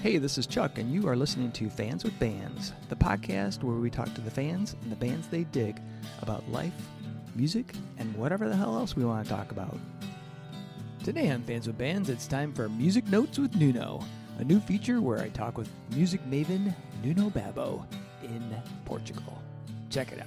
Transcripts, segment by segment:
Hey, this is Chuck, and you are listening to Fans with Bands, the podcast where we talk to the fans and the bands they dig about life, music, and whatever the hell else we want to talk about. Today on Fans with Bands, it's time for Music Notes with Nuno, a new feature where I talk with music maven Nuno Babo in Portugal. Check it out.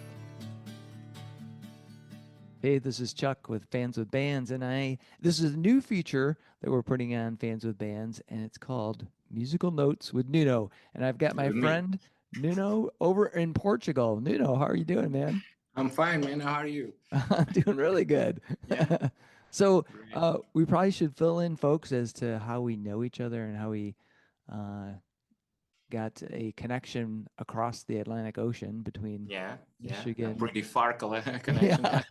Hey, this is Chuck with Fans with Bands, and this is a new feature that we're putting on Fans with Bands, and it's called Musical Notes with Nuno. And I've got my friend Nuno over in Portugal. Nuno, how are you doing, man? I'm fine, man. How are you? I'm doing really good. Yeah. So we probably should fill in, folks, as to how we know each other and how we got a connection across the Atlantic Ocean between Michigan, a pretty far connection, I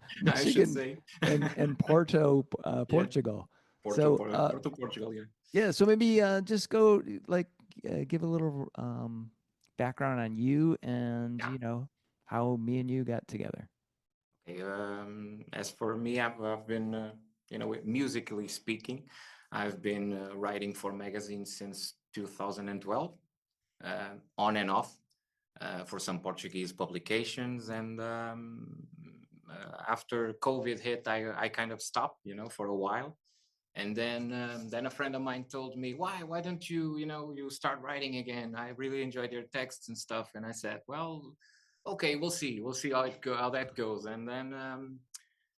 should say, and Porto, Portugal. Porto, Portugal, Yeah, so maybe just go give a little background on you and you know how me and you got together. Okay, as for me, I've been musically speaking, I've been writing for magazines since 2012, on and off, for some Portuguese publications, and after COVID hit, I kind of stopped, for a while. And then a friend of mine told me, why don't you, you start writing again? I really enjoyed your texts and stuff. And I said, well, okay, we'll see how that goes. And then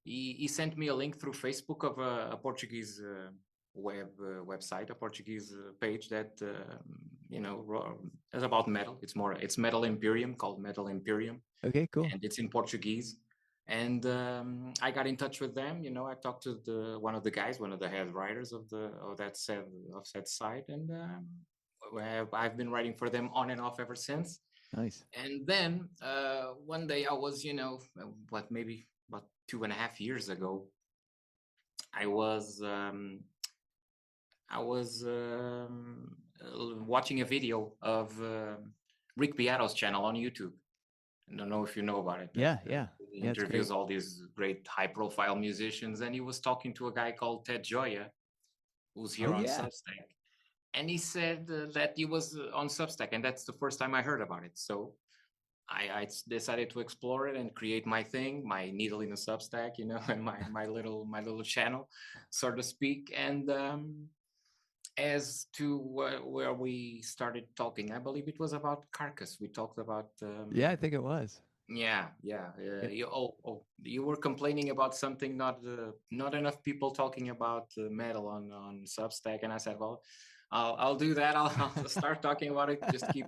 he sent me a link through Facebook of a Portuguese website, a Portuguese page that is about metal. It's Metal Imperium, called Metal Imperium. Okay, cool. And it's in Portuguese. And I got in touch with them. I talked to one of the guys, one of the head writers of that said site, and I've been writing for them on and off ever since. Nice. And then one day I was, maybe about 2.5 years ago, I was watching a video of Rick Beato's channel on YouTube. I don't know if you know about it. Yeah. He interviews all these great high-profile musicians, and he was talking to a guy called Ted Gioia, who's here on Substack. And he said that he was on Substack, and that's the first time I heard about it. So I decided to explore it and create my thing, my needle in a Substack, and my little channel, so to speak. And as to where we started talking, I believe it was about Carcass. We talked about I think it was. You were complaining about something, not enough people talking about metal on Substack, and I said, well, I'll do that. I'll start talking about it. Just keep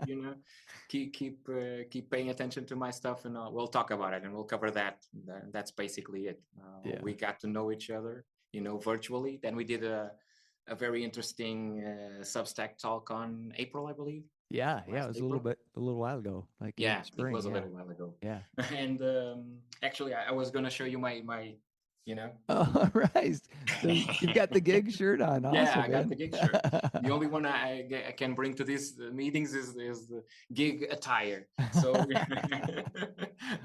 paying attention to my stuff, and we'll talk about it, and we'll cover that. That's basically it. We got to know each other, virtually. Then we did a very interesting Substack talk on April, I believe. Yeah, it was April. a little while ago. Spring, it was a little while ago. Yeah. And actually, I was going to show you my. Oh, right. So you've got the gig shirt on. Awesome, yeah, I got the gig shirt. The only one I can bring to these meetings is the gig attire. So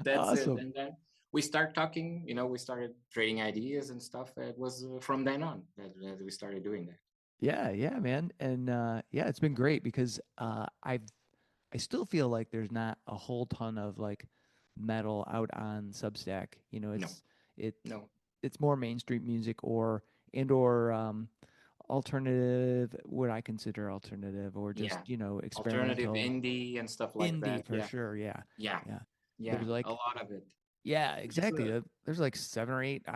that's awesome. it. And then we start talking, we started trading ideas and stuff. It was from then on that we started doing that. Yeah, man. And it's been great because I still feel like there's not a whole ton of metal out on Substack. It's more mainstream music or alternative, what I consider alternative, or just experimental, alternative indie and stuff like that. For sure. Yeah. There's a lot of it. Yeah, exactly. There's 7 or 8.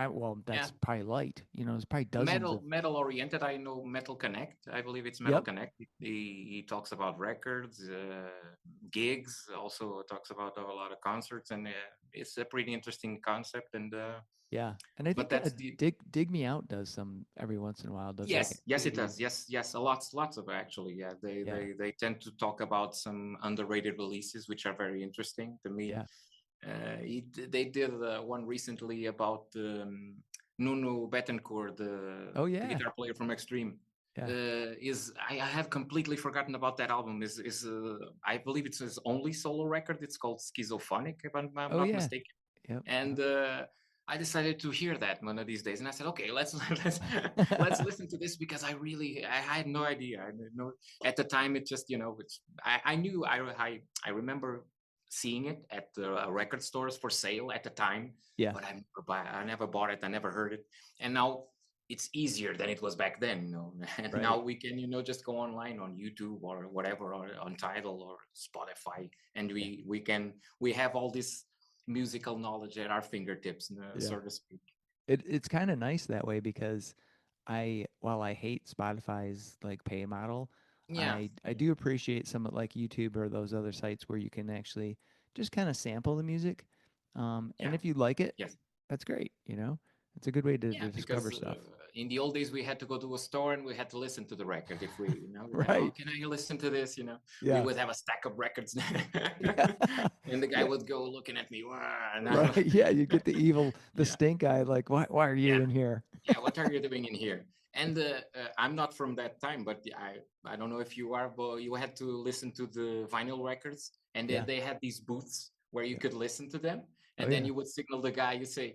That's probably light. There's probably dozens. Metal oriented. I know Metal Connect. I believe it's Metal Connect. He talks about records, gigs. Also talks about a lot of concerts, and it's a pretty interesting concept. And and I think that's Dig Me Out does some every once in a while. Yes, it does. Yes, lots of actually. Yeah, they tend to talk about some underrated releases, which are very interesting to me. Yeah. They did one recently about Nuno Betancourt, the guitar player from Extreme. I have completely forgotten about that album. Is I believe it's his only solo record. It's called Schizophonic, if I'm not mistaken. Yep. And I decided to hear that one of these days, and I said, okay, let's listen to this because I had no idea. I didn't know at the time. It just I knew I remember seeing it at the record stores for sale at the time, Yeah, but I never bought it. I never heard it, and now it's easier than it was back then. And right. now we can just go online on YouTube or whatever, or on Tidal or Spotify, and Yeah. we have all this musical knowledge at our fingertips, Yeah. so to speak. It's kind of nice that way because while I hate Spotify's like pay model, Yeah, I do appreciate some like YouTube or those other sites where you can actually just kind of sample the music. And yeah, if you like it, yes. that's great, It's a good way to Yeah, discover because stuff. in the old days we had to go to a store and we had to listen to the record. If we had, oh, Right. can I listen to this? We Yeah. would have a stack of records, Yeah. and the guy Yeah. would go looking at me. "Wah," and I'm Right. like, Yeah, you get the yeah, stink eye like why are you yeah, in here? yeah. What are you doing in here? And I'm not from that time, but I don't know if you are, but you had to listen to the vinyl records, and Yeah. they had these booths where you Yeah. could listen to them, Oh and then yeah. you would signal the guy. You say,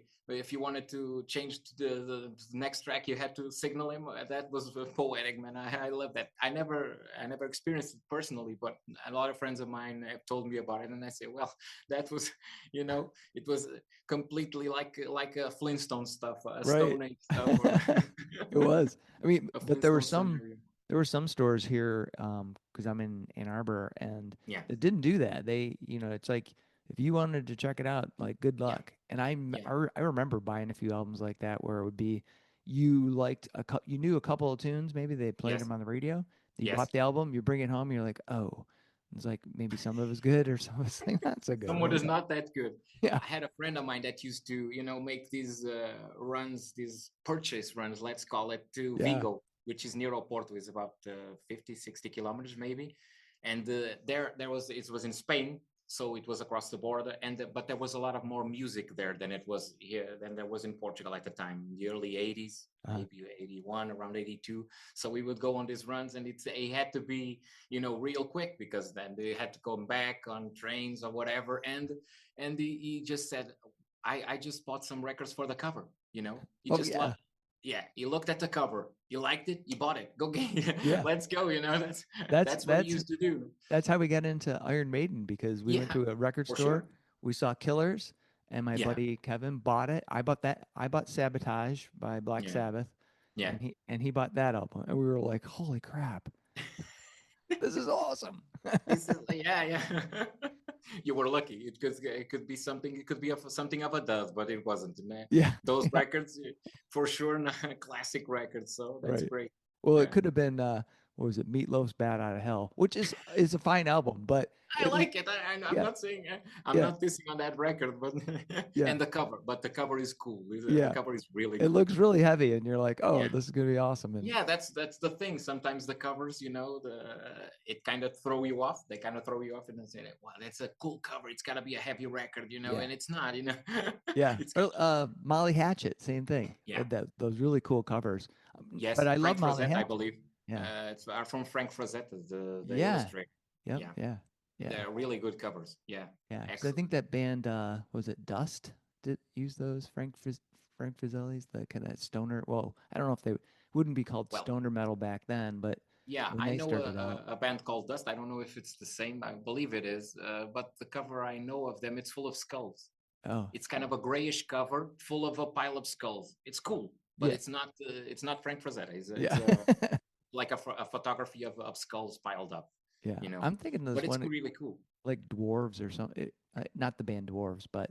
if you wanted to change to the next track, you had to signal him. That was poetic, man. I love that. I never experienced it personally, but a lot of friends of mine have told me about it, and I say, well, that was, it was completely like a Flintstone stuff, a Right. Stone Age stuff, or It was. I mean, a but there were Flintstone some scenario. there were some stores here because I'm in Ann Arbor and Yeah, it didn't do that. It's like if you wanted to check it out, like good yeah, luck. And yeah. I remember buying a few albums like that where it would be you liked you knew a couple of tunes, maybe they played Yes, them on the radio. You yes. bought the album, you bring it home, you're like, oh, it's like maybe some of it was good or some of it's like not so good. Someone is not that good. Yeah, I had a friend of mine that used to, make these runs, these purchase runs, let's call it, to yeah. Vigo, which is near Oporto, is about 50, 60 kilometers maybe. And it was in Spain, so it was across the border. But there was a lot of more music there than it was here, than there was in Portugal at the time, in the early 80s, Uh, maybe 81, around 82. So we would go on these runs, and it had to be real quick, because then they had to come back on trains or whatever. And he just said, I just bought some records for the cover. He oh just yeah. loved. Yeah, he looked at the cover. You liked it. You bought it. Go get. Yeah. Let's go. That's That's that's what he that's used to do. That's how we got into Iron Maiden because we went Yeah, to a record for store, sure. we saw Killers, and my Yeah, buddy Kevin bought it. I bought Sabotage by Black yeah, Sabbath, yeah. and he bought that album, and we were like, "Holy crap, this is awesome!" Yeah, yeah. You were lucky. It could be something. It could be something of a dud, but it wasn't, man. Yeah, Those yeah, records, for sure, classic records. So that's right. great. Well, it Yeah. could have been what was it, Meatloaf's "Bad Out of Hell," which is a fine album, but I it, like it. I'm yeah, not saying I'm yeah, not dissing on that record, but yeah, and the cover, but the cover is cool. The yeah. cover is really It cool. looks really heavy, and you're like, "Oh, Yeah, this is gonna be awesome!" And yeah. That's the thing. Sometimes the covers, it kind of throw you off. They kind of throw you off, and then say, "Wow, that's a cool cover. It's gotta be a heavy record," yeah. and it's not. Yeah, It's or Molly Hatchet, same thing. yeah. Those really cool covers. But Yes, I love Frank Molly Frazetta, I Hatchet. believe. Yeah, It's are from Frank Frazetta, the yeah, illustrator. yep, Yeah, yeah, yeah, they're really good covers. Yeah, yeah. Because I excellent. think that band was it Dust did use those Frank Frizzelli's the kind of stoner. Well, I don't know if they wouldn't be called Well, stoner metal back then, but yeah, when I they know started out, a band called Dust. I don't know if it's the same. I believe it is. But the cover I know of them, it's full of skulls. oh It's kind of a grayish cover, full of a pile of skulls. It's cool, but yeah, it's not Frank Frazetta. It's yeah, like a photography of skulls piled up. yeah. You know, I'm thinking but this it's one really cool. like Dwarves or something. Not the band Dwarves, but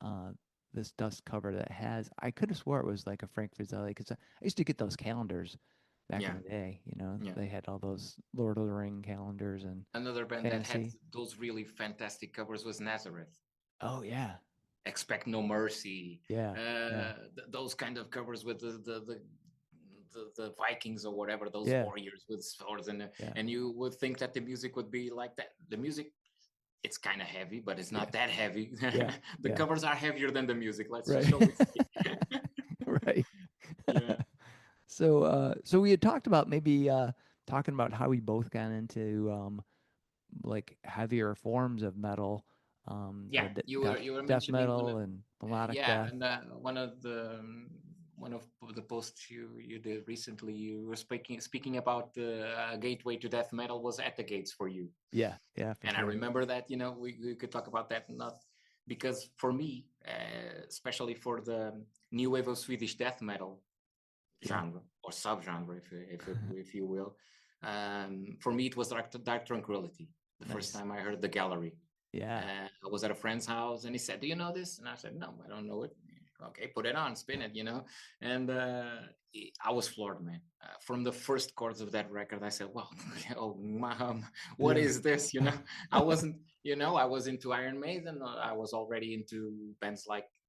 uh, this dust cover that has. I could have swore it was like a Frank Frizzelli because I used to get those calendars back in Yeah, the day. yeah. They had all those Lord of the Ring calendars and Another band that had fantasy. those really fantastic covers was Nazareth. Oh yeah, Expect No Mercy, yeah, yeah, those kind of covers with the Vikings or whatever, those yeah, warriors with swords, yeah, and you would think that the music would be like that. The music, it's kind of heavy, but it's yeah, not that heavy. yeah, The yeah. covers are heavier than the music. Let's Right, shall we say? right. Yeah, So we had talked about maybe talking about how we both got into like heavier forms of metal. Yeah, you were death mentioning metal and melodic yeah, death. and one of the posts you did recently, you were speaking about the gateway to death metal was At the Gates for you. Yeah, for And sure. I remember that, we could talk about that, not because for me, especially for the new wave of Swedish death metal genre or subgenre, if you will, for me it was Dark Tranquility. The first time I heard The Gallery. Yeah. I was at a friend's house and he said, "Do you know this?" And I said, "No, I don't know it." Okay, put it on, spin it, And I was floored, man. From the first chords of that record, I said, "Wow, oh, mom, what is this?" I wasn't, I was into Iron Maiden. I was already into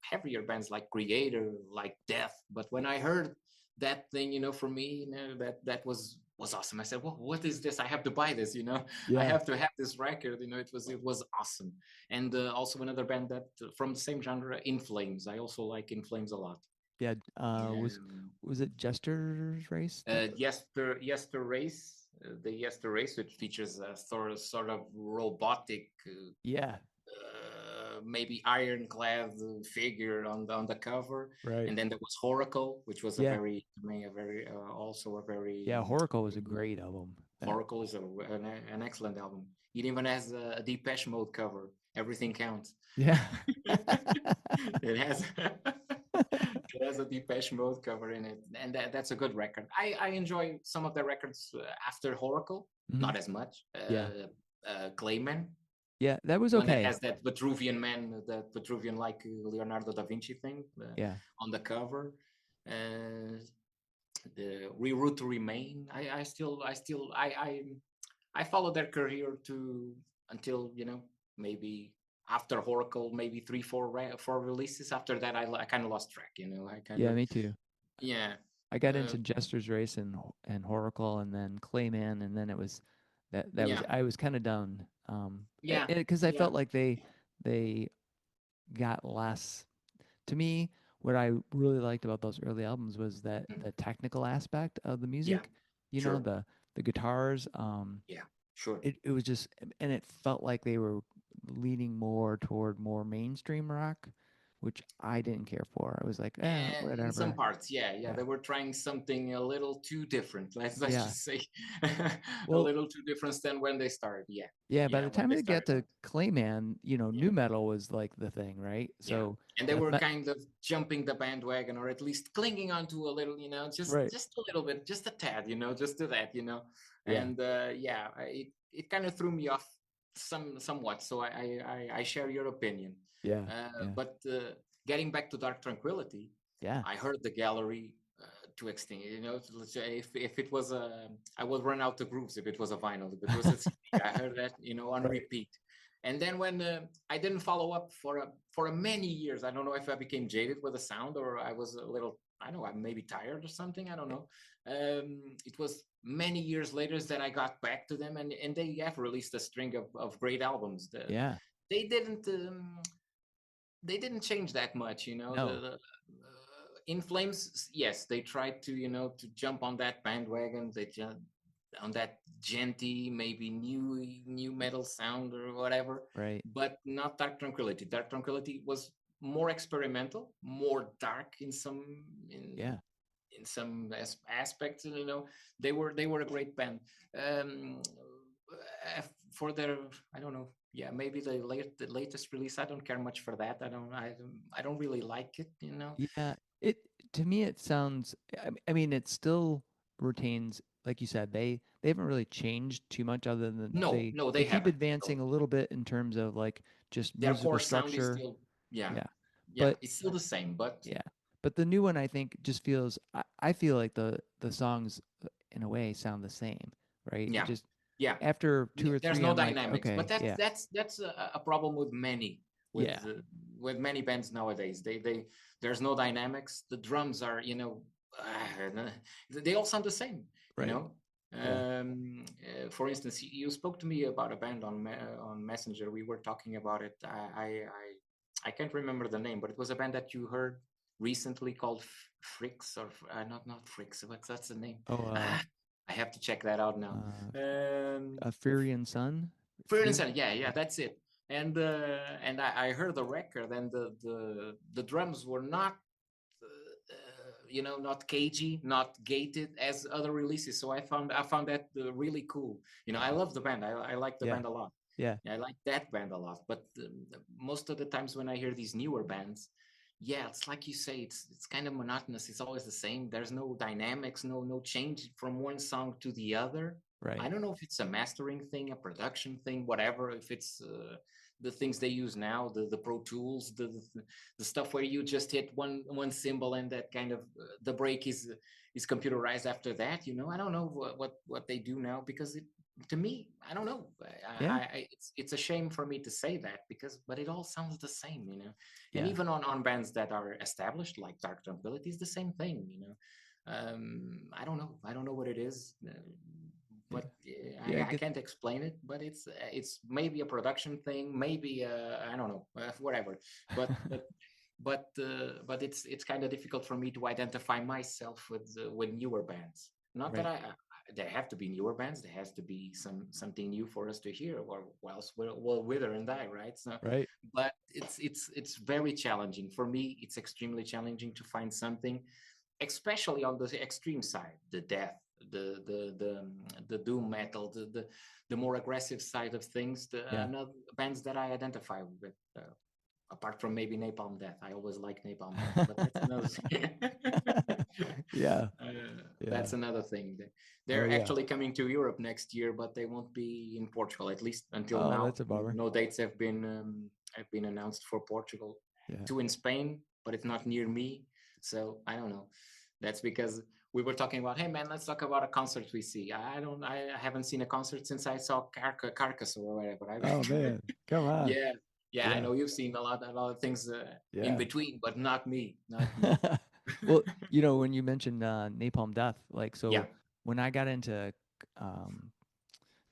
heavier bands like Creator, like Death. But when I heard that thing, for me, that was awesome. I said, "Well, what is this? I have to buy this, I have to have this record." It was awesome. And also another band that from the same genre, In Flames. I also like In Flames a lot. Yeah. Was it Jester's Race? Yester Race, the Yester Race, which features a sort of robotic, maybe ironclad figure on the cover. Right. And then there was Horacle, which was a very also a very Horacle was a great album. Horacle is an excellent album. It even has a Depeche Mode cover. Everything Counts. Yeah. it has it has a Depeche Mode cover in it, and that's a good record. I enjoy some of the records after Horacle, not as much. Clayman. Yeah, that was okay. One that has that Vitruvian like Leonardo da Vinci thing on the cover. The Reroute to Remain. I followed their career until maybe after Horacle, maybe 4 releases. After that, I kind of lost track. Me too. Yeah, I got into Jester's Race and Horacle, and then Clayman, and then it was that was I was kind of done. Because I felt like they got less. To me, what I really liked about those early albums was that the technical aspect of the music. Sure. The guitars. Sure. It was just, and it felt like they were leaning more toward more mainstream rock, which I didn't care for. I was like, whatever. In some parts, they were trying something a little too different. Let's just say a little too different than when they started. By the time they get to Clayman, nu metal was like the thing, right? So and they were kind of jumping the bandwagon, or at least clinging onto a little, just a little bit, just a tad, just to that, and it kind of threw me off somewhat. So I share your opinion. But getting back to Dark Tranquility, I heard The Gallery to extinct. Let's say if it was I would run out the grooves if it was a vinyl. If it was a CD, I heard that on repeat. And then when I didn't follow up for many years, I don't know if I became jaded with the sound or I was a little, I don't know, I'm maybe tired or something. I don't know. It was many years later that I got back to them, and they have released a string of great albums. They didn't change that much, No. In Flames, yes, they tried to jump on that bandwagon. They on that genty, maybe new metal sound or whatever, right? But not Dark Tranquility. Dark Tranquility was more experimental, more dark in some aspects. They were a great band. For their, I don't know. Yeah, maybe the latest release. I don't care much for that. I don't really like it. Yeah, to me it sounds. I mean, it still retains, like you said, they haven't really changed too much other than they keep advancing a little bit in terms of like just their musical core structure. Sound is still, but it's still the same. But but the new one I think just feels. I feel like the songs in a way sound the same, right? Just after 2 or 3, there's no I'm dynamics. Like, okay, but that's a problem with many with many bands nowadays. There's no dynamics. The drums are they all sound the same. Right. For instance, you spoke to me about a band on Messenger. We were talking about it. I can't remember the name, but it was a band that you heard recently called Fricks, or not Fricks. That's the name? I have to check that out now. A Furian Sun. Furian Sun, yeah, that's it. and I heard the record, and the drums were not not cagey, not gated as other releases. So I found that really cool. I love the band. I like the Yeah. band a lot. Yeah. I like that band a lot. But most of the times when I hear these newer bands, yeah, it's like you say, it's kind of monotonous. It's always the same. There's no dynamics, no change from one song to the other. Right. I don't know if it's a mastering thing, a production thing, whatever. If it's the things they use now, the Pro Tools, the stuff where you just hit one cymbal and that kind of the break is computerized after that. I don't know what they do now, because to me, I don't know. Yeah. It's a shame for me to say that, but it all sounds the same. And Yeah. even on bands that are established like Dark Tranquillity is the same thing. I don't know. I don't know what it is. Yeah. But Yeah. I can't explain it. But it's maybe a production thing, maybe I don't know, whatever. But but it's kind of difficult for me to identify myself with newer bands. Not that Right. there have to be newer bands. There has to be something new for us to hear, or else we'll wither and die, right? So, Right. but it's very challenging for me. It's extremely challenging to find something, especially on the extreme side, the death, the doom metal, the more aggressive side of things, the Yeah. bands that I identify with. Apart from maybe Napalm Death, I always like Napalm Death, but that's another thing. Yeah. That's Yeah. another thing. Oh, They're yeah. actually coming to Europe next year, but they won't be in Portugal, at least until Oh, now. that's a bummer. No dates have been announced for Portugal. Yeah. Two in Spain, but it's not near me, so I don't know. That's because we were talking about, hey man, let's talk about a concert we see. I haven't seen a concert since I saw Carcass or whatever. Oh man, come on. Yeah, yeah, I Yeah. know you've seen a lot of things in Yeah. between, but not me, not me. Well, when you mentioned Napalm Death, like, Yeah, so when I got into um,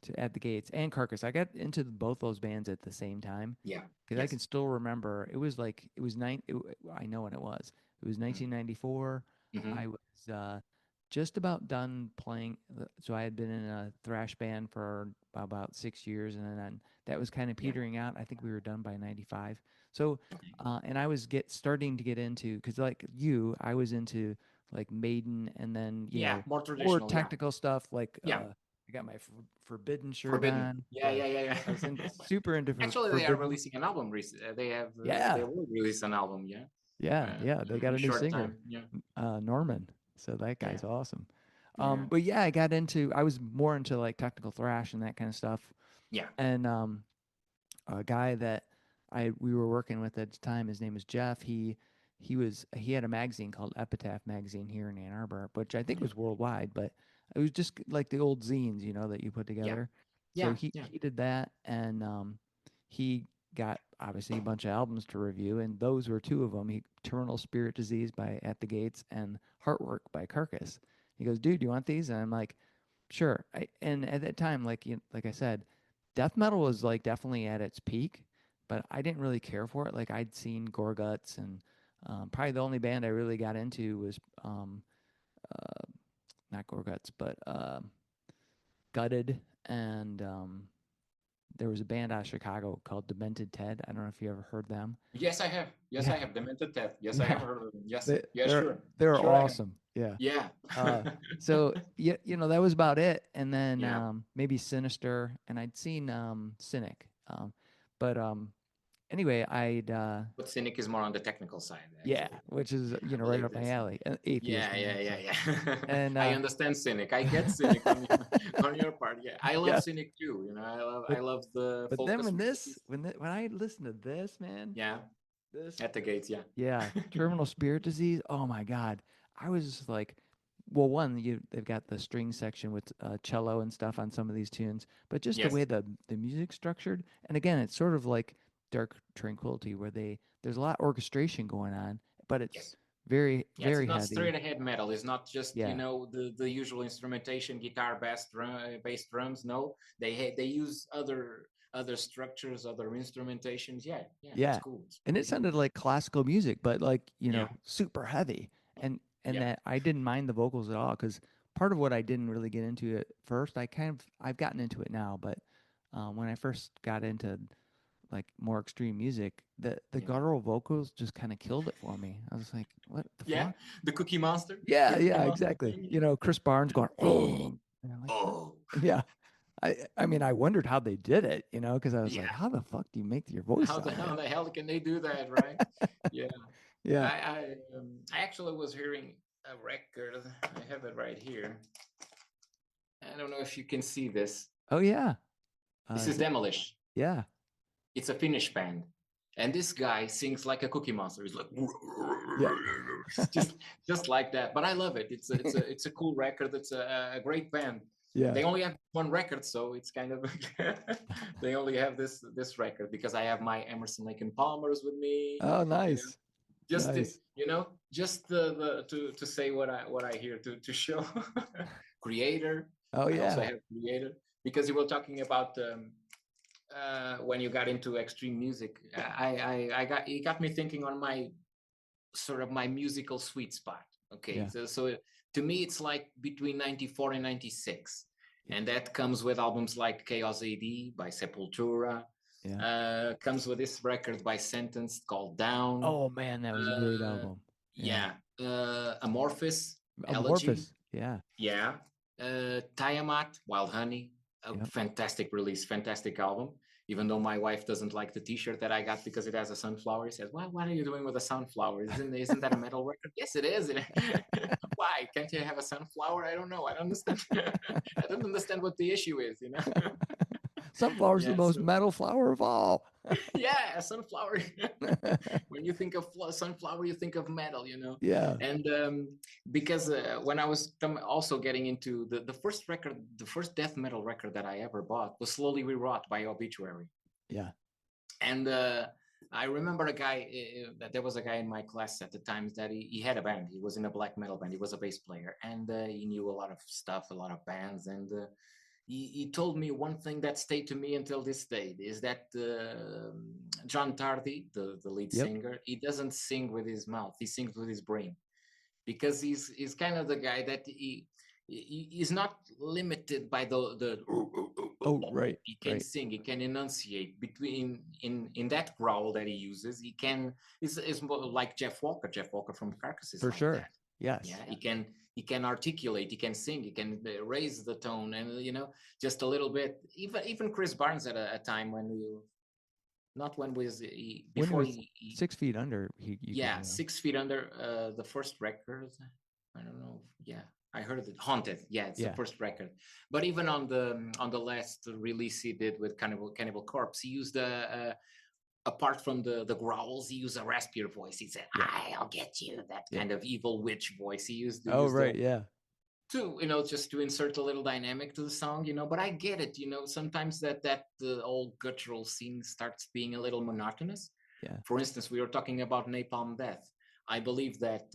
to At the Gates and Carcass, I got into both those bands at the same time yeah, because I can yes. still remember. It was like it was I know when it was. It was 1994. Mm-hmm. I was just about done playing. So I had been in a thrash band for about 6 years, and then that was kind of Yeah, petering out. I think we were done by '95. So, okay. and I was starting to get into, because like you, I was into like Maiden, and then Yeah, more more traditional. Yeah, technical stuff like yeah. I got my Forbidden shirt Forbidden. on. Yeah, Yeah, yeah, yeah, I was yeah. super into Actually, they are Forbidden. releasing an album. They Yeah, will release an album. Yeah, yeah, yeah. They in got a a new short singer, time. Yeah, Norman. So that yeah, guy's awesome. yeah, But yeah, I was more into like technical thrash and that kind of stuff. yeah, And a guy that we were working with at the time, his name was Jeff. He had a magazine called Epitaph magazine here in Ann Arbor, which I think yeah, was worldwide, but it was just like the old zines, that you put yeah, together. So yeah, he yeah. he did that, and he got obviously a bunch of albums to review, and those were two of them. Terminal Spirit Disease by At the Gates and Heartwork by Carcass. He goes, "Dude, you want these?" And I'm like, "Sure." And at that time, like I said, death metal was like definitely at its peak, but I didn't really care for it. Like I'd seen Gorguts, and probably the only band I really got into was uh, not Gorguts, but Gutted, and there was a band out of Chicago called Demented Ted. I don't know if you ever heard them. Yes, I have. Yes, Yeah, I have. Demented Death. Yes, I have yeah, heard of them. Yes, they, yeah, they're sure, they're sure, I have. awesome. Yeah. Yeah, Uh, so yeah, that was about it. And then yeah. maybe Sinister, and I'd seen Cynic. But anyway, I'd But Cynic is more on the technical side, yeah, actually. which is I right believe up my that's. alley. Atheist Yeah, and yeah, that yeah, stuff. yeah. And I understand Cynic. I get Cynic on your part. Yeah, I love yeah, Cynic too. I love but I love the then focus release. when I listen to this, man, Yeah, this at the gates. Yeah, yeah, terminal spirit disease. Oh my God, I was just like, well, one, they've got the string section with cello and stuff on some of these tunes, but just the way yes, the music's structured, and again, it's sort of like Dark Tranquility, where there's a lot of orchestration going on, but it's yes. very Yeah, it's very not heavy. straight ahead metal. It's not just Yeah, the usual instrumentation, guitar, bass, drums. No, they use other structures, other instrumentations. Yeah, yeah, it's yeah, cool. It's and it really cool. sounded like classical music, but like Yeah, super heavy, and yeah, that I didn't mind the vocals at all, because part of what I didn't really get into at first, I've gotten into it now, but when I first got into like more extreme music, the guttural vocals just kind of killed it for me. I was like, what the fuck? The Cookie Monster. Yeah, The Cookie yeah, Monster exactly. thing. You know, Chris Barnes going, oh, and I'm like, what? Oh, Yeah. I mean, I wondered how they did it, you know, because I was like, yeah. how the fuck do you make your voice How sound the hell can they do that, right? Yeah. Yeah. I actually was hearing a record. I have it right here. I don't know if you can see this. Oh yeah. This Is is it? Demolish. Yeah. It's a Finnish band, and this guy sings like a Cookie Monster. He's like Yeah. just just like that. But I love it. It's a cool record. It's a great band. Yeah. They only have one record, so it's kind of they only have this record because I have my Emerson Lake and Palmers with me. Oh, You know, nice. just Nice. just the to say what I hear to show Creator. Oh I also yeah. have Creator because you were talking about when you got into extreme music. I got it got me thinking on my sort of my musical sweet spot. Okay, Yeah. so to me it's like between 94 and 96, Yeah. and that comes with albums like Chaos AD by Sepultura. Yeah. Comes with this record by Sentence called Down. Oh man, that was a great album. Yeah. Amorphous, Elegy. Amorphous. Yeah. Yeah. Tiamat, Wild Honey. A Yep. fantastic release, fantastic album. Even though my wife doesn't like the T-shirt that I got because it has a sunflower, he says, "What are you doing with a sunflower? Isn't that a metal record?" Yes, it is. Why can't you have a sunflower? I don't know. I don't understand. I don't understand what the issue is. Sunflower's the most metal flower of all. Yeah, sunflower. When you think of sunflower, you think of metal, Yeah. And because when I was also getting into the first record, the first death metal record that I ever bought was Slowly Rewrought by Obituary. Yeah. And I remember that there was a guy in my class at the time that he had a band. He was in a black metal band. He was a bass player, and he knew a lot of stuff, a lot of bands, and he told me one thing that stayed to me until this day is that John Tardy, the lead singer, he doesn't sing with his mouth. He sings with his brain, because he's kind of the guy that he's not limited by the right. He can sing, he can enunciate between in that growl that he uses. He can is more like Jeff Walker from Carcass For like sure. that. Yes. Yeah, he can articulate, he can sing, he can raise the tone, and just a little bit. Even Chris Barnes at a time when before he 6 feet under. 6 feet under the first record. I don't know. Yeah, I heard it. Haunted. Yeah, it's the first record. But even on the last release he did with Cannibal Corpse, he used apart from the growls, he used a raspier voice. He said, "I'll get you." That kind of evil witch voice he used. Just to insert a little dynamic to the song, But I get it, Sometimes that the old guttural scene starts being a little monotonous. Yeah. For instance, we were talking about Napalm Death. I believe that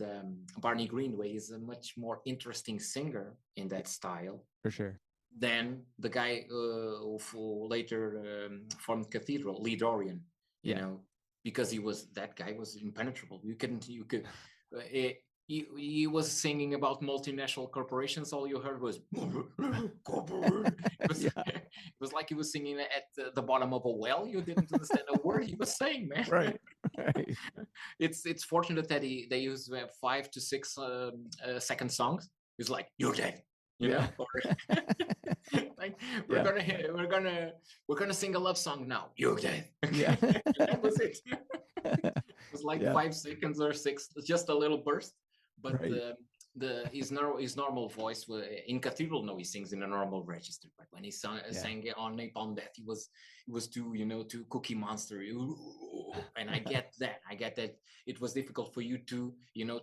Barney Greenway is a much more interesting singer in that style. For sure. Than the guy who later formed Cathedral, Lee Dorian. Because that guy was impenetrable. He was singing about multinational corporations. All you heard was it was like he was singing at the bottom of a well. You didn't understand a word he was saying, man. Right. It's fortunate that they use 5 to 6 second songs. It's like, "You're dead," Or, like we're gonna sing a love song now. "You're dead." Yeah. That was it. It was like 5 seconds or 6, just a little burst. But his normal voice in Cathedral, no, he sings in a normal register. But when he sang on Napalm Death, he was too Cookie Monster. And I get that. It was difficult for you to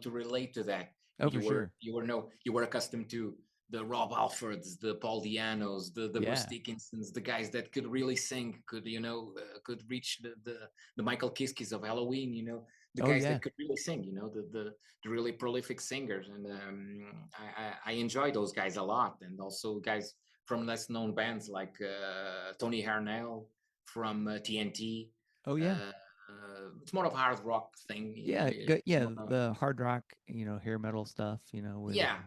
relate to that. You were accustomed to the Rob Alfords, the Paul Dianos, the Bruce Dickinsons, the guys that could really sing, could reach the Michael Kiskis of Halloween, the guys that could really sing, the really prolific singers. And I enjoy those guys a lot. And also guys from less known bands like Tony Harnell from TNT. Oh, yeah. it's more of a hard rock thing. Yeah, the hard rock, hair metal stuff,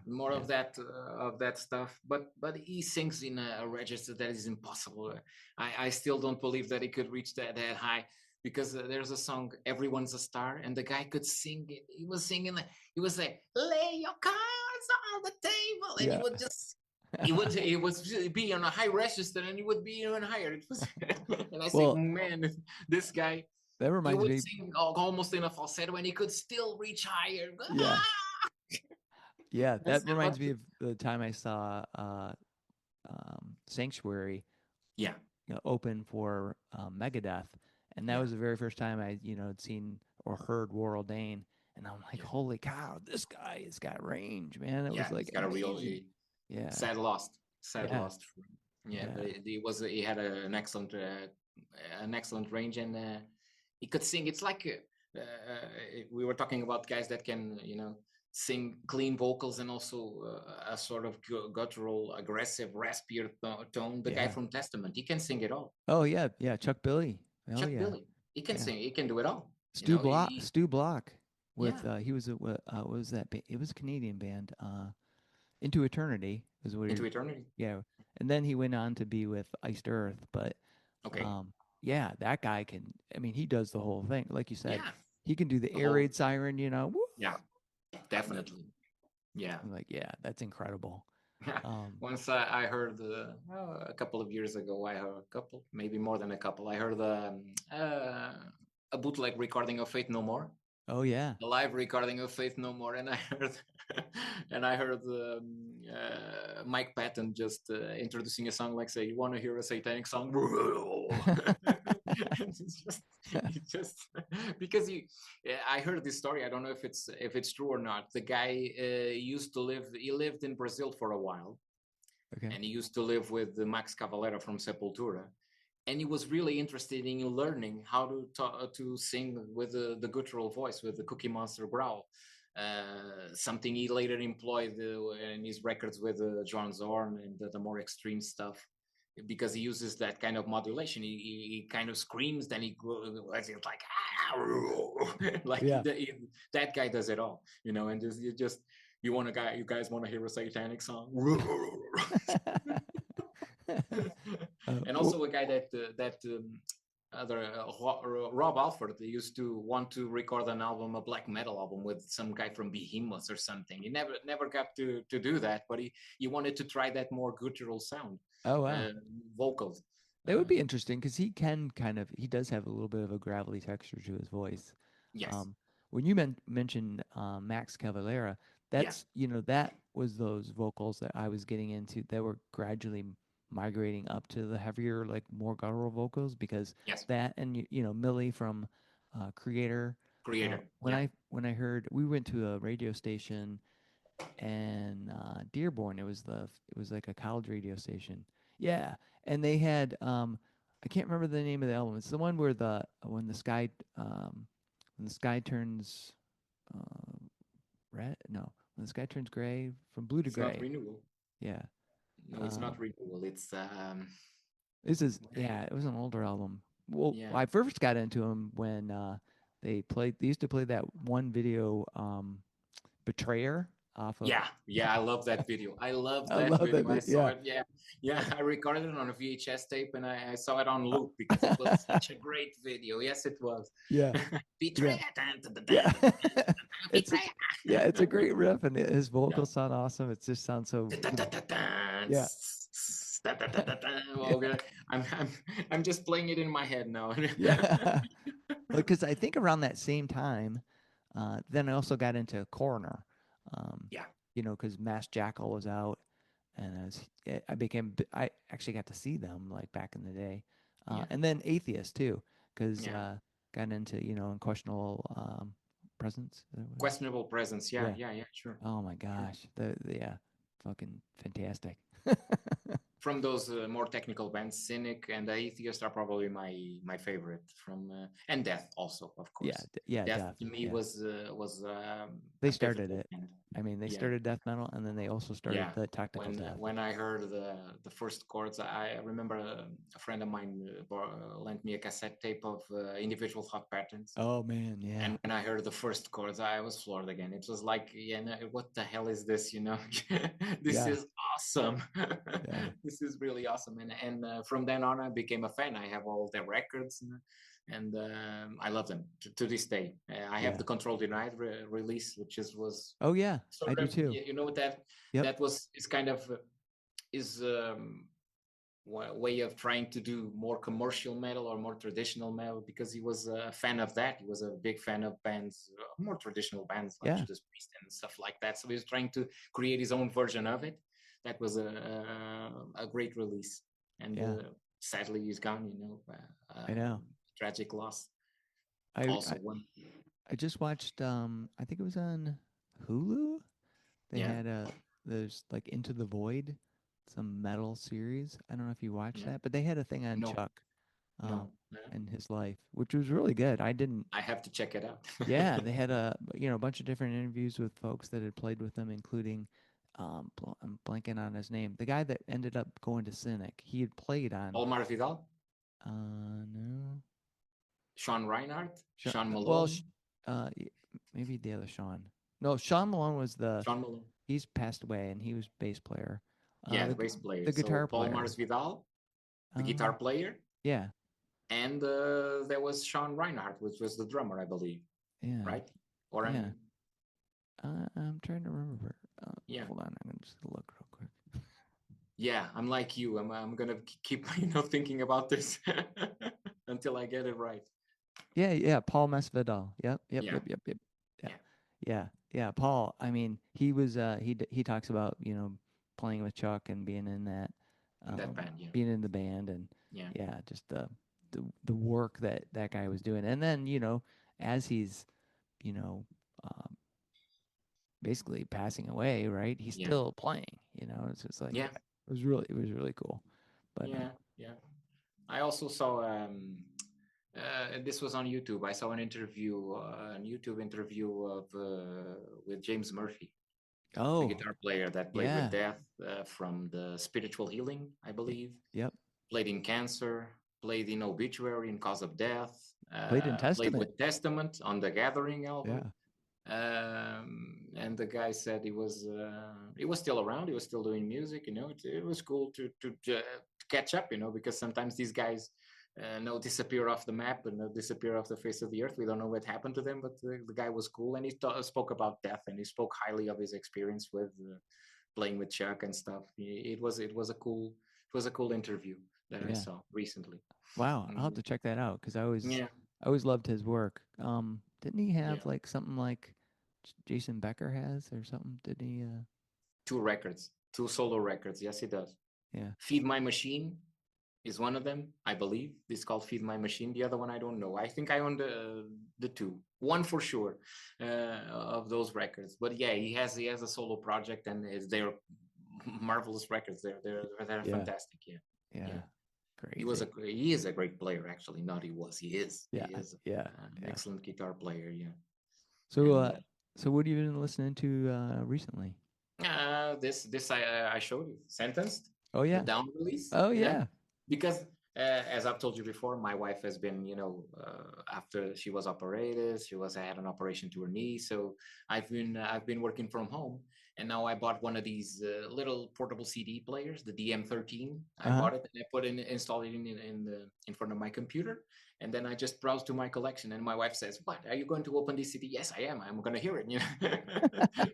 more of that stuff. But he sings in a register that is impossible. I still don't believe that he could reach that high, because there's a song, "Everyone's a Star," and the guy could sing it. He was singing, he was like, "Lay your cards on the table," and he would just. He would be on a high register, and he would be even higher. It was, and I think, man, this guy. That reminds me. He would sing almost in a falsetto, and he could still reach higher. Yeah. Yeah, that reminds me of the time I saw Sanctuary. Yeah. Open for Megadeth, and that was the very first time I had seen or heard Warrell Dane, and I'm like, holy cow, this guy has got range, man. It was like, he's got amazing. Sad lost. Yeah, but he had an excellent range, and he could sing. It's like we were talking about guys that can sing clean vocals and also a sort of guttural, aggressive, raspier tone. The guy from Testament, he can sing it all. Oh yeah, Chuck Billy. Billy, he can sing. He can do it all. Stu Block. With he was what was that? It was a Canadian band. Into Eternity is what. Into Eternity. Yeah, and then he went on to be with Iced Earth, but that guy can. I mean, he does the whole thing, like you said. He can do the air raid siren. Woo! Yeah, definitely. Yeah, I'm like, that's incredible. Once I heard a couple of years ago, I heard maybe more than a couple. I heard a bootleg recording of Faith No More. Oh yeah, a live recording of Faith No More, and I heard Mike Patton just introducing a song, like, say, "You want to hear a satanic song?" it's just because I heard this story. I don't know if it's true or not. The guy he lived in Brazil for a while, and he used to live with Max Cavalera from Sepultura. And he was really interested in learning how to sing with the guttural voice, with the Cookie Monster growl. Something he later employed in his records with John Zorn and the more extreme stuff, because he uses that kind of modulation. He kind of screams, then he goes like, that guy does it all, and you guys want to hear a satanic song? And also a guy Rob Alford, they used to want to record an album, a black metal album, with some guy from Behemoth or something. He never got to do that, but he wanted to try that more guttural sound. Oh wow, vocals. That would be interesting, because he does have a little bit of a gravelly texture to his voice. Yes. When you mentioned Max Cavalera, that's that was those vocals that I was getting into that were gradually migrating up to the heavier, like more guttural vocals, because that, and Millie from Creator. When I heard, we went to a radio station in Dearborn. It was like a college radio station. Yeah, and they had I can't remember the name of the album. It's the one where when the sky turns red. No, when the sky turns gray, from blue to gray. Not Renewal. Yeah. No, it's not Renewal. It's This is it was an older album. Well, I first got into them when they used to play that one video, Betrayer. Off of, I love that video. I love that video. I saw it. I recorded it on a VHS tape, and I saw it on loop because it was such a great video. Yes, it was. Yeah. Betrayer. It's a great riff, and his vocals sound awesome. It just sounds so. I'm just playing it in my head now. Because I think around that same time, then I also got into Coroner. Because Mass Jackal was out, and I actually got to see them, like, back in the day, and then Atheist too, because got into Unquestionable Presence. Questionable Presence, sure. Oh my gosh, fucking fantastic. From those more technical bands, Cynic and Atheist are probably my favorite. From and Death also, of course. Death to me was they started it. I mean, they Yeah. started death metal, and then they also started Yeah. the technical death. When I heard the first chords, I remember a friend of mine lent me a cassette tape of individual thought patterns. Oh man, yeah, And when I heard the first chords, I was floored again. It was like, yeah, no, what the hell is this? You know, this yeah, is awesome. yeah, This is really awesome. And from then on, I became a fan. I have all their records, and I love them to this day. I have yeah. the Control Denied release, which was Oh yeah, I sort do of, too. you know, Yep. that was is kind of is way of trying to do more commercial metal or more traditional metal, because he was a fan of that. He was a big fan of bands, more traditional bands like Yeah, Judas Priest and stuff like that. So he was trying to create his own version of it. That was a great release. And yeah. sadly, he's gone. I know. Tragic loss. I, Also I one. I just watched. I think it was on Hulu. They Yeah, had there's like Into the Void, some metal series. I don't know if you watched yeah. that, but they had a thing on No, Chuck, um, no. and his life, which was really good. I didn't. I have to check it out. Yeah, they had a bunch of different interviews with folks that had played with them, including I'm blanking on his name. The guy that ended up going to Cynic. He had played on Omar Vidal, no Sean Reinhardt, Sean, Sean well Malone, y- maybe the other Sean. No, Sean Malone was the Sean Malone. he's passed away and he was bass player. Yeah, the bass player. The So guitar Paul player. Mars Vidal, the guitar Um, player, yeah, and there was Sean Reinhardt, which was the drummer, I believe, yeah, right? Or yeah. I'm I'm trying to remember. yeah, Hold on, I'm gonna just look real quick. yeah. I'm like you. I'm gonna keep thinking about this until I get it right. Yeah, yeah, Paul Masvidal. Yep, yep, Yeah, yep, yep, yep. Yeah, yeah. yeah. Paul. I mean, he was. He talks about playing with Chuck and being in that, In that band, yeah, being in the band, and yeah, yeah, just the work that that guy was doing, and then as he's you know um, basically passing away, right? He's yeah, still playing. It's just like yeah, it was really cool. But yeah, yeah. I also saw this was on YouTube. I saw an interview, an YouTube interview of with James Murphy, the oh guitar player that played with yeah, Death from the Spiritual Healing, I y- believe. yep. Played in Cancer, played in Obituary in Cause of Death, Played in played Testament. with Testament on the Gathering album. Yeah, And the guy said he was still around. He was still doing music. It was cool to catch up. Because sometimes these guys disappear off the map and disappear off the face of the earth. We don't know what happened to them, but the guy was cool, and he spoke about Death, and he spoke highly of his experience with playing with Chuck and stuff. It was a cool interview that I yeah. saw recently. Wow, I'll have And, to check that out because yeah, I always loved his work. Didn't he yeah. have like something like Jason Becker has or something? Didn't he? 2 records, 2 solo records. Yes, he does. Yeah. Feed My Machine is one of them, I believe. It's called Feed My Machine. The other one, I don't know. I think I own the two. One for sure of those records. But yeah, he has a solo project, and they're marvelous records. They're Yeah. fantastic. Yeah, Yeah. yeah. Crazy. He is a great player. Actually, not he was. He is. Yeah. He is Yeah. an Yeah. excellent guitar player. Yeah, So and so what have you been listening to recently? this I showed you, Sentenced, Oh the yeah. down release. Oh Yeah, yeah. because as I've told you before, my wife has been, after she was operated, had an operation to her knee, so I've been working from home, and now I bought one of these little portable CD players, the DM13. I Uh-huh. bought it and I installed it in front of my computer, and then I just browsed to my collection, and my wife says, "What? Are you going to open this CD?" Yes, I am. I'm going to hear it,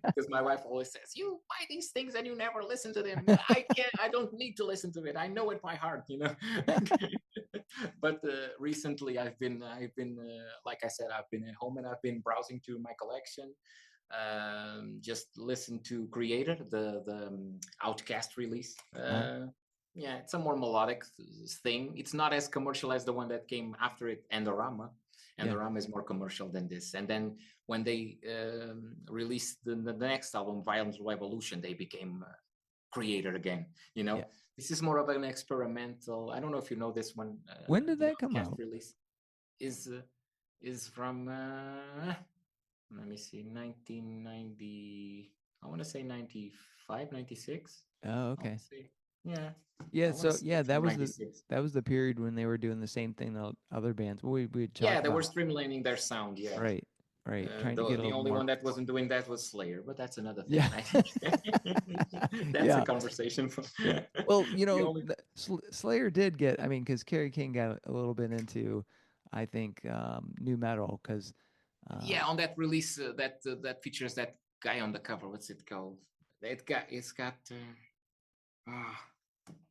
because my wife always says, "You buy these things and you never listen to them." I can't. I don't need to listen to it. I know it by heart. But recently, I've been like I said, I've been at home and I've been browsing through my collection. Just listen to Creator, the Outcast release. Uh, Yeah, it's a more melodic thing. It's not as commercial as the one that came after it, Andorama. yeah. Andorama is more commercial than this. And then when they released the next album, Violent Revolution, they became Creator again. You know, Yeah. this is more of an experimental. I don't know if you know this one. When did The that come Outcast out? release is from let me see, 1990. I want to say 95, 96. Oh, I want okay. to say, yeah, Yeah, I want to so say yeah, from 96. that was the period when they were doing the same thing that other bands. We Yeah, talked they were about. streamlining their sound. Yeah. Right, right. Trying to get a The little only more. one that wasn't doing that was Slayer, but that's another thing. Yeah. I think that's a Yeah. conversation for Yeah. Well, the only. Slayer did get, I mean, because Kerry King got a little bit into, I think, new metal, because, Yeah, on that release that features that guy on the cover. What's it called? It's got. Ah,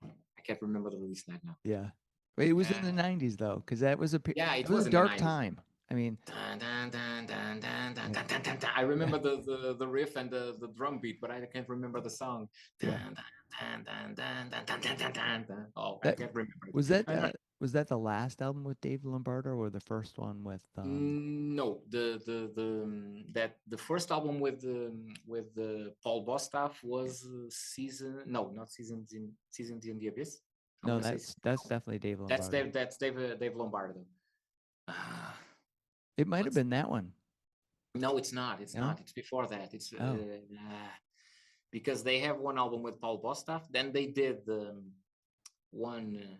I can't remember the release date now. yeah. But it was in the Uh, 90s, though, because that was yeah, that it was was a in the dark 90s. time. I mean, Dun, dun, dun, dun, dun, dun, yeah, dun, dun, dun, dun. I yeah, remember the riff and the drum beat, but I can't remember the song. yeah. Dun, dun, dun, dun, dun, dun, dun, dun, dun, dun. Oh, I That can't remember it. was that I know. was that the last album with Dave Lombardo or the first one with No, the first album with the Paul Bostaph was season. No, not seasons in the abyss. I no, want to say that's definitely Dave that's Lombardo. Dave Lombardo. Uh, It might have what's been that one. No, it's not. It's No? not. It's before that. It's Oh, because they have one album with Paul Bostaph. Then they did one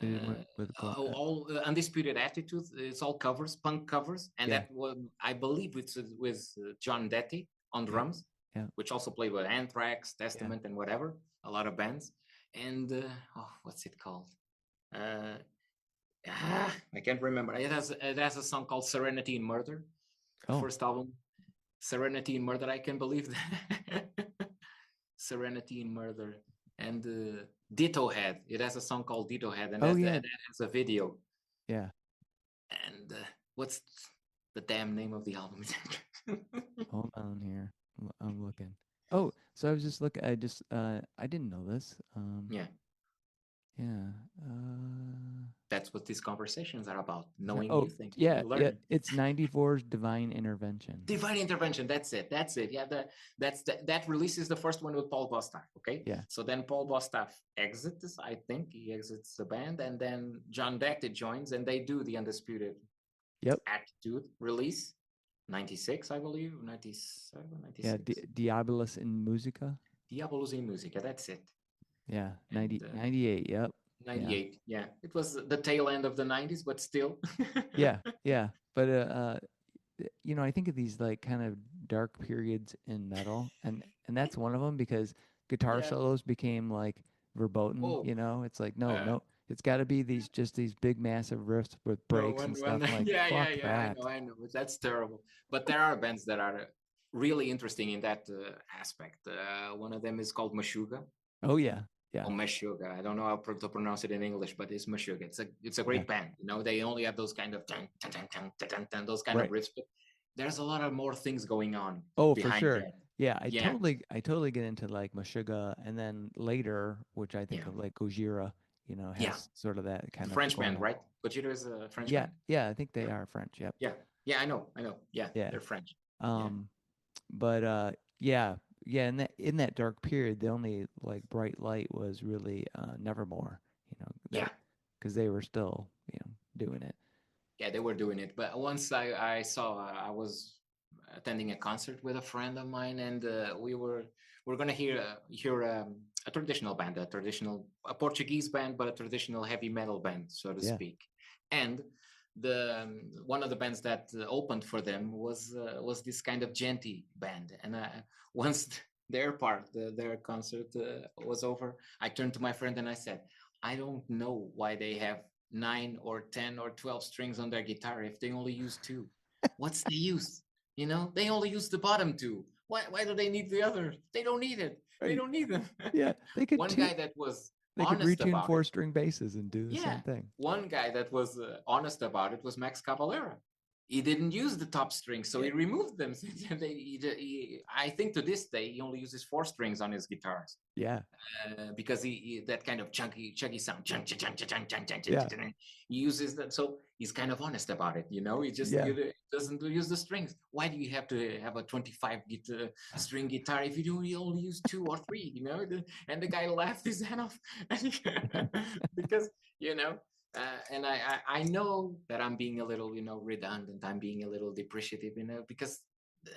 they did one with all Undisputed Attitude. It's all covers, punk covers, and yeah, that one I believe it's with John Detty on yeah, drums, yeah, which also played with Anthrax, yeah. Testament, and whatever, a lot of bands. And what's it called? Uh, I can't remember. It has a song called Serenity in Murder, the Oh, first album. Serenity in Murder. I can believe that. Serenity in Murder. And Ditto Head. It has a song called Ditto Head, and oh yeah, that has a video. yeah. And what's the damn name of the album? Hold on here. I'm looking. Oh, so I was just looking. I didn't know this. Yeah, Yeah. that's what these conversations are about. Is that, Knowing oh, new things, yeah, yeah. learning. It's 94's Divine Intervention. Divine Intervention. That's it. That's it. Yeah, that release is the first one with Paul Bostaph. Okay, Yeah. so then Paul Bostaph exits. I think he exits the band, and then John Detty joins, and they do the Undisputed Yep. Attitude release. 96, I believe. 97, Yeah. 96. Diabolus in Musica. Diabolos in Musica. That's it. Yeah. And 98. Yep. Yeah. 98. Yeah, it was the tail end of the 90s, but still. Yeah. Yeah. But I think of these like kind of dark periods in metal, and that's one of them because guitar Yeah. solos became like verboten. Oh, It's like no, uh, no, it's got to be these big massive riffs with no, breaks and stuff. I'm like, yeah, fuck yeah. that. I know. That's terrible. But there are bands that are really interesting in that aspect. One of them is called Meshuggah. Oh yeah, yeah, Or Meshuggah. I don't know how to pronounce it in English, but it's Meshuggah. It's a yeah. great band. They only have those kind of dun, dun, dun, dun, dun, dun, dun, those kind of Right. riffs, but there's a lot of more things going on Oh, for behind sure. that. Yeah, Yeah, I totally get into like Meshuggah, and then later, which I think yeah, of like Gojira, yeah. has sort of that kind of French going band, on. right? Gojira is a French Yeah, band. yeah, I think they Yeah, are French. Yep. yeah, yeah. I know. Yeah, Yeah. they're French. Yeah, Um, but yeah, yeah. In that dark period, the only like bright light was really Nevermore. That yeah, because they were still doing it. yeah. They were doing it, but once I saw I was attending a concert with a friend of mine, and we're gonna hear a traditional band, a Portuguese band, but a traditional heavy metal band, so to Yeah. speak. And the one of the bands that opened for them was this kind of genty band. And once their concert was over, I turned to my friend and I said, I don't know why they have 9 or 10 or 12 strings on their guitar if they only use 2. What's the use? They only use the bottom 2. Why do they need the other? They don't need it. They Right. don't need them. Yeah. They could One tune. guy that was They could honest retune about it. 4-string basses and do the Yeah, same thing. one guy that was honest about it was Max Cavalera. He didn't use the top strings, so Yeah. he removed them. I think to this day he only uses 4 strings on his guitars Yeah. because he that kind of chunky sound. Yeah. He uses that, so he's kind of honest about it. He just Yeah. doesn't use the strings. Why do you have to have a 25 string guitar if you only use 2 or 3? And the guy laughed his head off because and I know that I'm being a little redundant. I'm being a little depreciative, because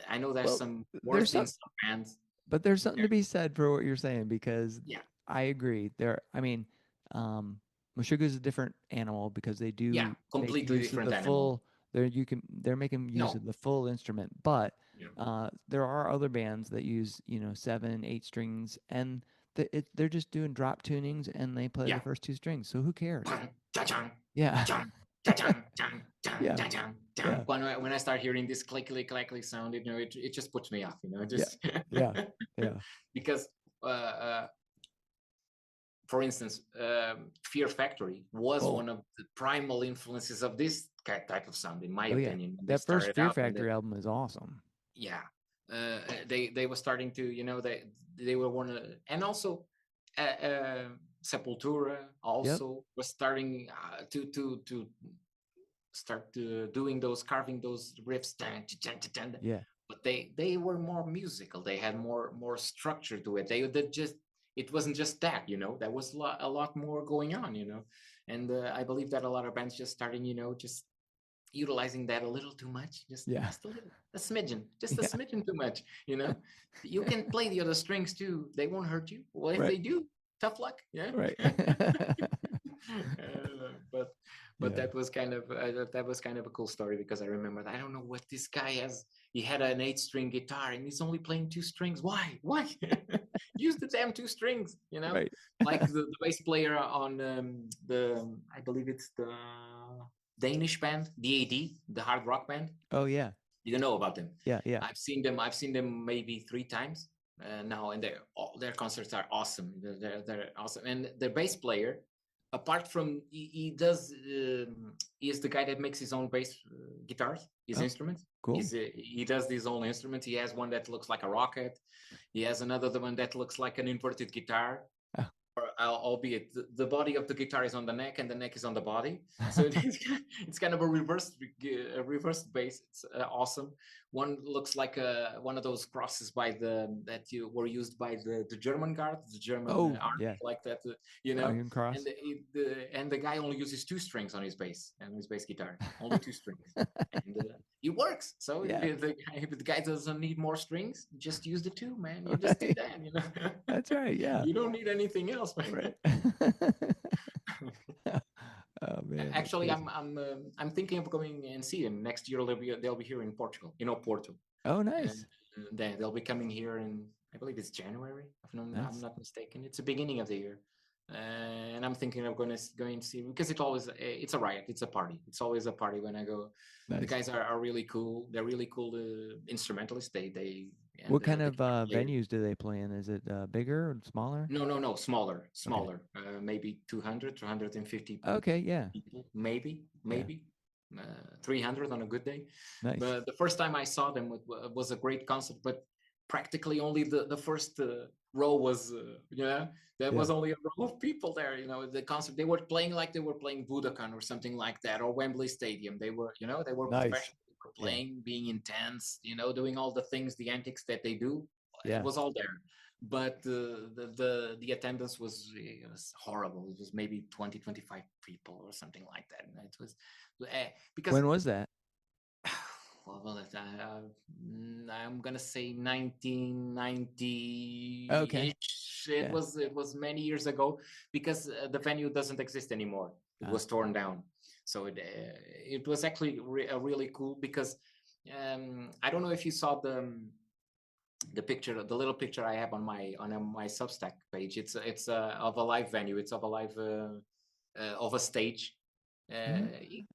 I know there's some there's worse in some bands. but there's something to be said for what you're saying, because Yeah, I agree. I mean, Meshuggah is a different animal because they yeah, do make completely use of different the animal. full. They're making use of No, the full instrument, but yeah, there are other bands that use 7, 8 strings, and they're just doing drop tunings and they play the yeah. first 2 strings. So who cares? Cha-chang, Yeah, cha-chang, cha-chang, chang, chang, yeah, cha-chang, chang. yeah, When I start hearing this clickly clackly sound, it just puts me off, yeah, just yeah, yeah. because for instance, Fear Factory was Oh, one of the primal influences of this type of sound, in my oh yeah. opinion. When they That first started Fear out, when Factory album is awesome. yeah, they were starting to, they were one of, and also Sepultura Yep. also was starting to start doing those, carving those riffs, Yeah. but they were more musical. They had more structure to it. They just, it wasn't just that, there was a lot more going on, and I believe that a lot of bands just starting, just utilizing that a little too much, Yeah. just a little, a smidgen, just a Yeah. smidgen too much. You can play the other strings too, they won't hurt you. Well, if Right. they do, tough luck. Yeah. Right. But Yeah. that was kind of a cool story, because I remember, I don't know what this guy has. He had an 8-string guitar and he's only playing 2 strings. Why use the damn 2 strings, Right. like the bass player on the, I believe it's the Danish band DAD, the hard rock band. Oh yeah. You know about them? Yeah. Yeah. I've seen them maybe 3 times now, and their concerts are awesome. They're awesome, and their bass player, apart from he is the guy that makes his own bass guitars, his Oh, instruments. cool. He does his own instruments. He has one that looks like a rocket. He has another one that looks like an inverted guitar. Oh. Albeit the body of the guitar is on the neck and the neck is on the body, so it's kind of a reversed bass. It's awesome. One looks like one of those crosses that were used by the German guard, the German Oh army, yeah. like that, Iron and Cross. the guy only uses 2 strings on his bass and his bass guitar, only 2 strings, and it works. So Yeah. if the guy doesn't need more strings, just use the 2, man. You just do that, That's right. Yeah. You don't need anything else, man. Right. Oh man. That's Actually, crazy. I'm thinking of going and see them next year. They'll be here in Portugal, Porto, Oh and nice. they'll be coming here in, I believe it's January, if I'm Nice. not mistaken. It's the beginning of the year, and I'm thinking of going to see, because it's a riot, it's a party. It's always a party when I go. The Nice. guys are really cool. They're really cool instrumentalists. What kind The of guitar player. venues do they play in? Is it bigger or smaller? No, smaller, Okay. maybe 200, 250 Okay. Yeah. people, maybe Yeah. 300 on a good day. Nice. But the first time I saw them, it was a great concert, but practically only the first row was, there was only a row of people there. The concert, they were playing like they were playing Budokan or something like that, or Wembley Stadium. They were, they were Nice. professional. They were playing, being intense, doing all the things, the antics that they do. Yeah. It was all there. But the attendance was horrible. It was maybe 20, 25 people or something like that. And it was because When was that? well, I'm gonna say 1990. Okay. It was many years ago, because the venue doesn't exist anymore. It was torn down. So it was actually really cool, because I don't know if you saw the picture, the little picture I have on my Substack page. It's of a live venue. It's of a live of a stage.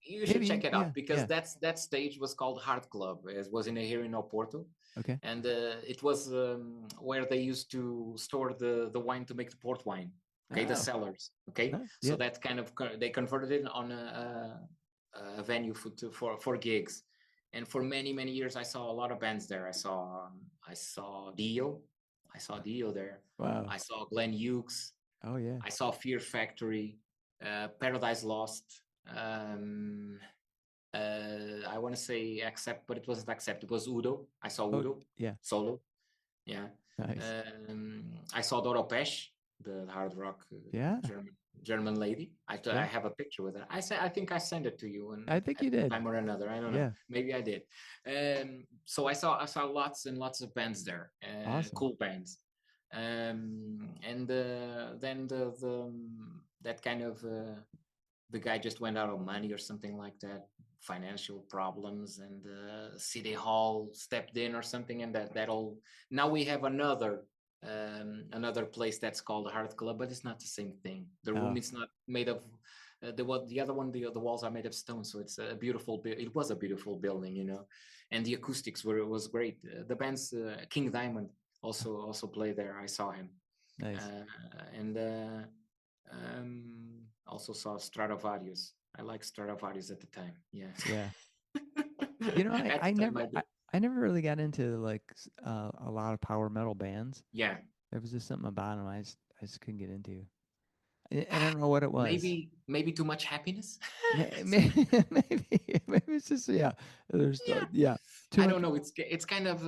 You should check it out, because that stage was called Hard Club. It was here in Oporto. Okay. And it was where they used to store the wine to make the port wine. Okay, the cellars. Okay, so that kind of they converted it on a venue for gigs. And for many years, I saw a lot of bands there. I saw Dio. I saw Dio there. Wow. I saw Glenn Hughes. Oh yeah. I saw Fear Factory, Paradise Lost. I want to say Accept, but it wasn't Accept. It was Udo. I saw Udo. Yeah. Solo. Yeah. Nice. I saw Doro Pesh. the hard rock Yeah. German lady. I Yeah. have a picture with her. I think I sent it to you, and I think at you one did. time or another. I don't know. Yeah. Maybe I did. So I saw lots and lots of bands there, Awesome. cool bands. And then that kind of the guy just went out of money or something like that, financial problems, and City Hall stepped in or something, and that all. Now we have another place that's called Heart Club, but it's not the same thing. The room is not made of the other one. The walls are made of stone, so it's a beautiful. It was a beautiful building, you know, and the acoustics was great. The band's King Diamond also played there. I saw him. Nice. And also saw Stradivarius. I like Stradivarius at the time. Yeah. Yeah. You know, I never really got into like a lot of power metal bands. Yeah. There was just something about them I just couldn't get into. And I don't know what it was. Maybe too much happiness. maybe it's just There's I don't know. It's kind of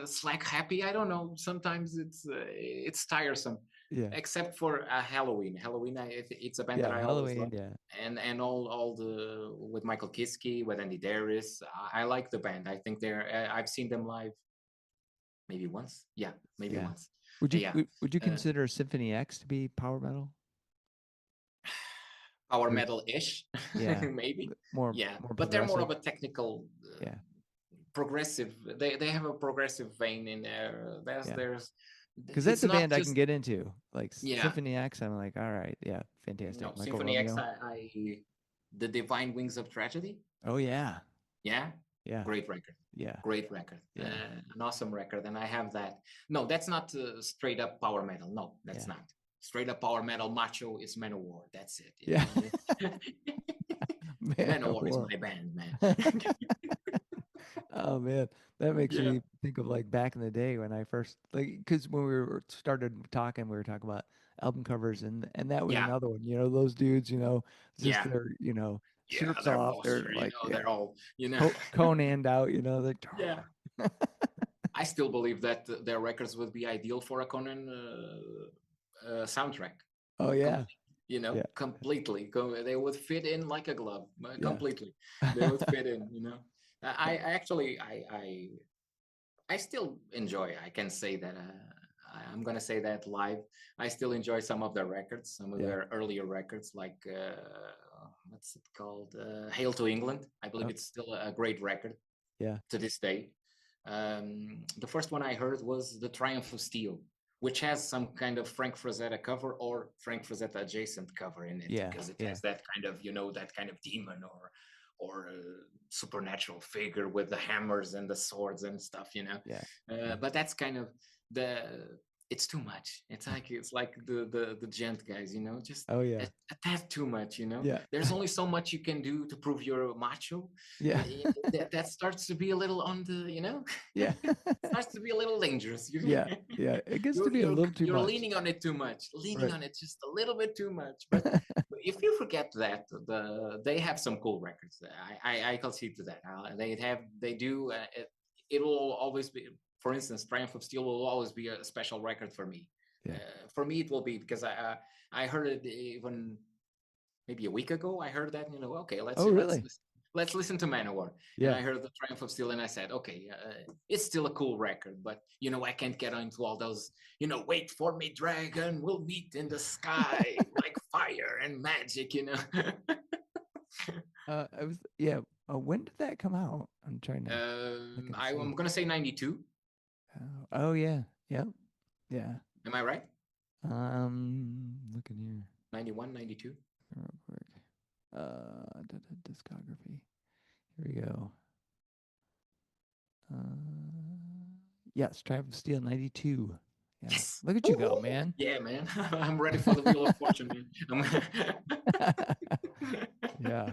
slack happy. I don't know. Sometimes it's tiresome. Yeah. Except for Halloween. Halloween, it's a band that I Halloween, always love. And all the with Michael Kiske, with Andy Darius. I like the band. I think I've seen them live. Maybe once. Yeah, maybe once. Would you consider Symphony X to be power metal? Power metal-ish, yeah, maybe. More but they're more of a technical, progressive. They have a progressive vein in there. There's because that's a band I can get into. Like Symphony X, I'm like, all right, fantastic. No, Symphony X, the Divine Wings of Tragedy. Oh yeah, great record. Great record. An awesome record, and I have that. No, that's not straight up power metal. No, that's not. Straight up power metal macho is Manowar. That's it. Manowar is my band, man. Oh man, that makes me think of like back in the day when I first because when we started talking, we were talking about album covers, and that was another one. You know, those dudes, just their shirts off. They're like they're all Conan'd out. I still believe that their records would be ideal for a Conan soundtrack. Oh yeah. Completely. They would fit in like a glove. Completely. They would fit in, I actually still enjoy. I can say that I'm gonna say that live. I still enjoy some of their records, some of their earlier records, like what's it called? Hail to England. I believe it's still a great record. To this day. The first one I heard was The Triumph of Steel, which has some kind of Frank Frazetta cover or Frank Frazetta adjacent cover in it, because it has that kind of, that kind of demon or supernatural figure with the hammers and the swords and stuff, But that's kind of it's too much. It's like the gent guys, just a tad too much, There's only so much you can do to prove you're macho. That starts to be a little on the, starts to be a little dangerous. It gets to be a little too much. You're leaning on it too much, on it just a little bit too much. But if you forget that, they have some cool records. I concede to that. They do. It will always be. For instance, Triumph of Steel will always be a special record for me. For me, it will be because I heard it even maybe a week ago. I heard that, okay, let's listen to Manowar. And I heard the Triumph of Steel and I said, okay, it's still a cool record, but I can't get into all those, wait for me, dragon, we'll meet in the sky like fire and magic, when did that come out? I'm trying to. I'm gonna say 92. Oh yeah. Yep. Yeah. Am I right? Looking here. 91, 92. Real quick. Discography. Here we go. Yes, Triumph of Steel 92. Yeah. Yes. Look at you go, man. Yeah, man. I'm ready for the Wheel of Fortune, man. Yeah.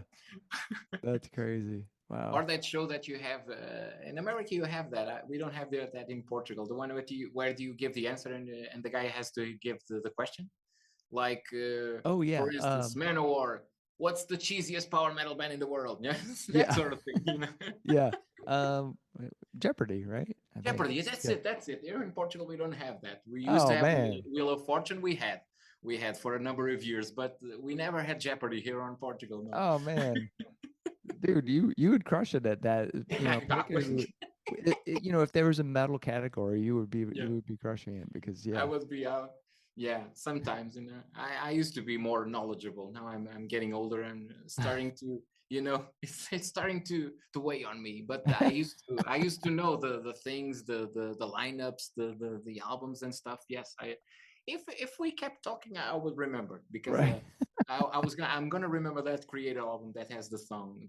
That's crazy. Wow. Or that show that you have in America, you have that. We don't have that in Portugal. The one where do you give the answer and the guy has to give the question? Like, for instance, Manowar. What's the cheesiest power metal band in the world? That sort of thing. Yeah. Jeopardy, right? Jeopardy. That's it. Here in Portugal, we don't have that. We used to have Wheel of Fortune. We had. we had for a number of years, but we never had Jeopardy here on Portugal. No. Oh man, dude, you would crush it at that. If there was a metal category, Yeah, you would be crushing it because I yeah. would be out. Yeah, sometimes, I used to be more knowledgeable. Now I'm getting older and starting to, it's starting to weigh on me. But I used to know the things, the lineups, the albums and stuff. Yes, if we kept talking, I would remember because Right. I'm gonna remember that Creator album that has the song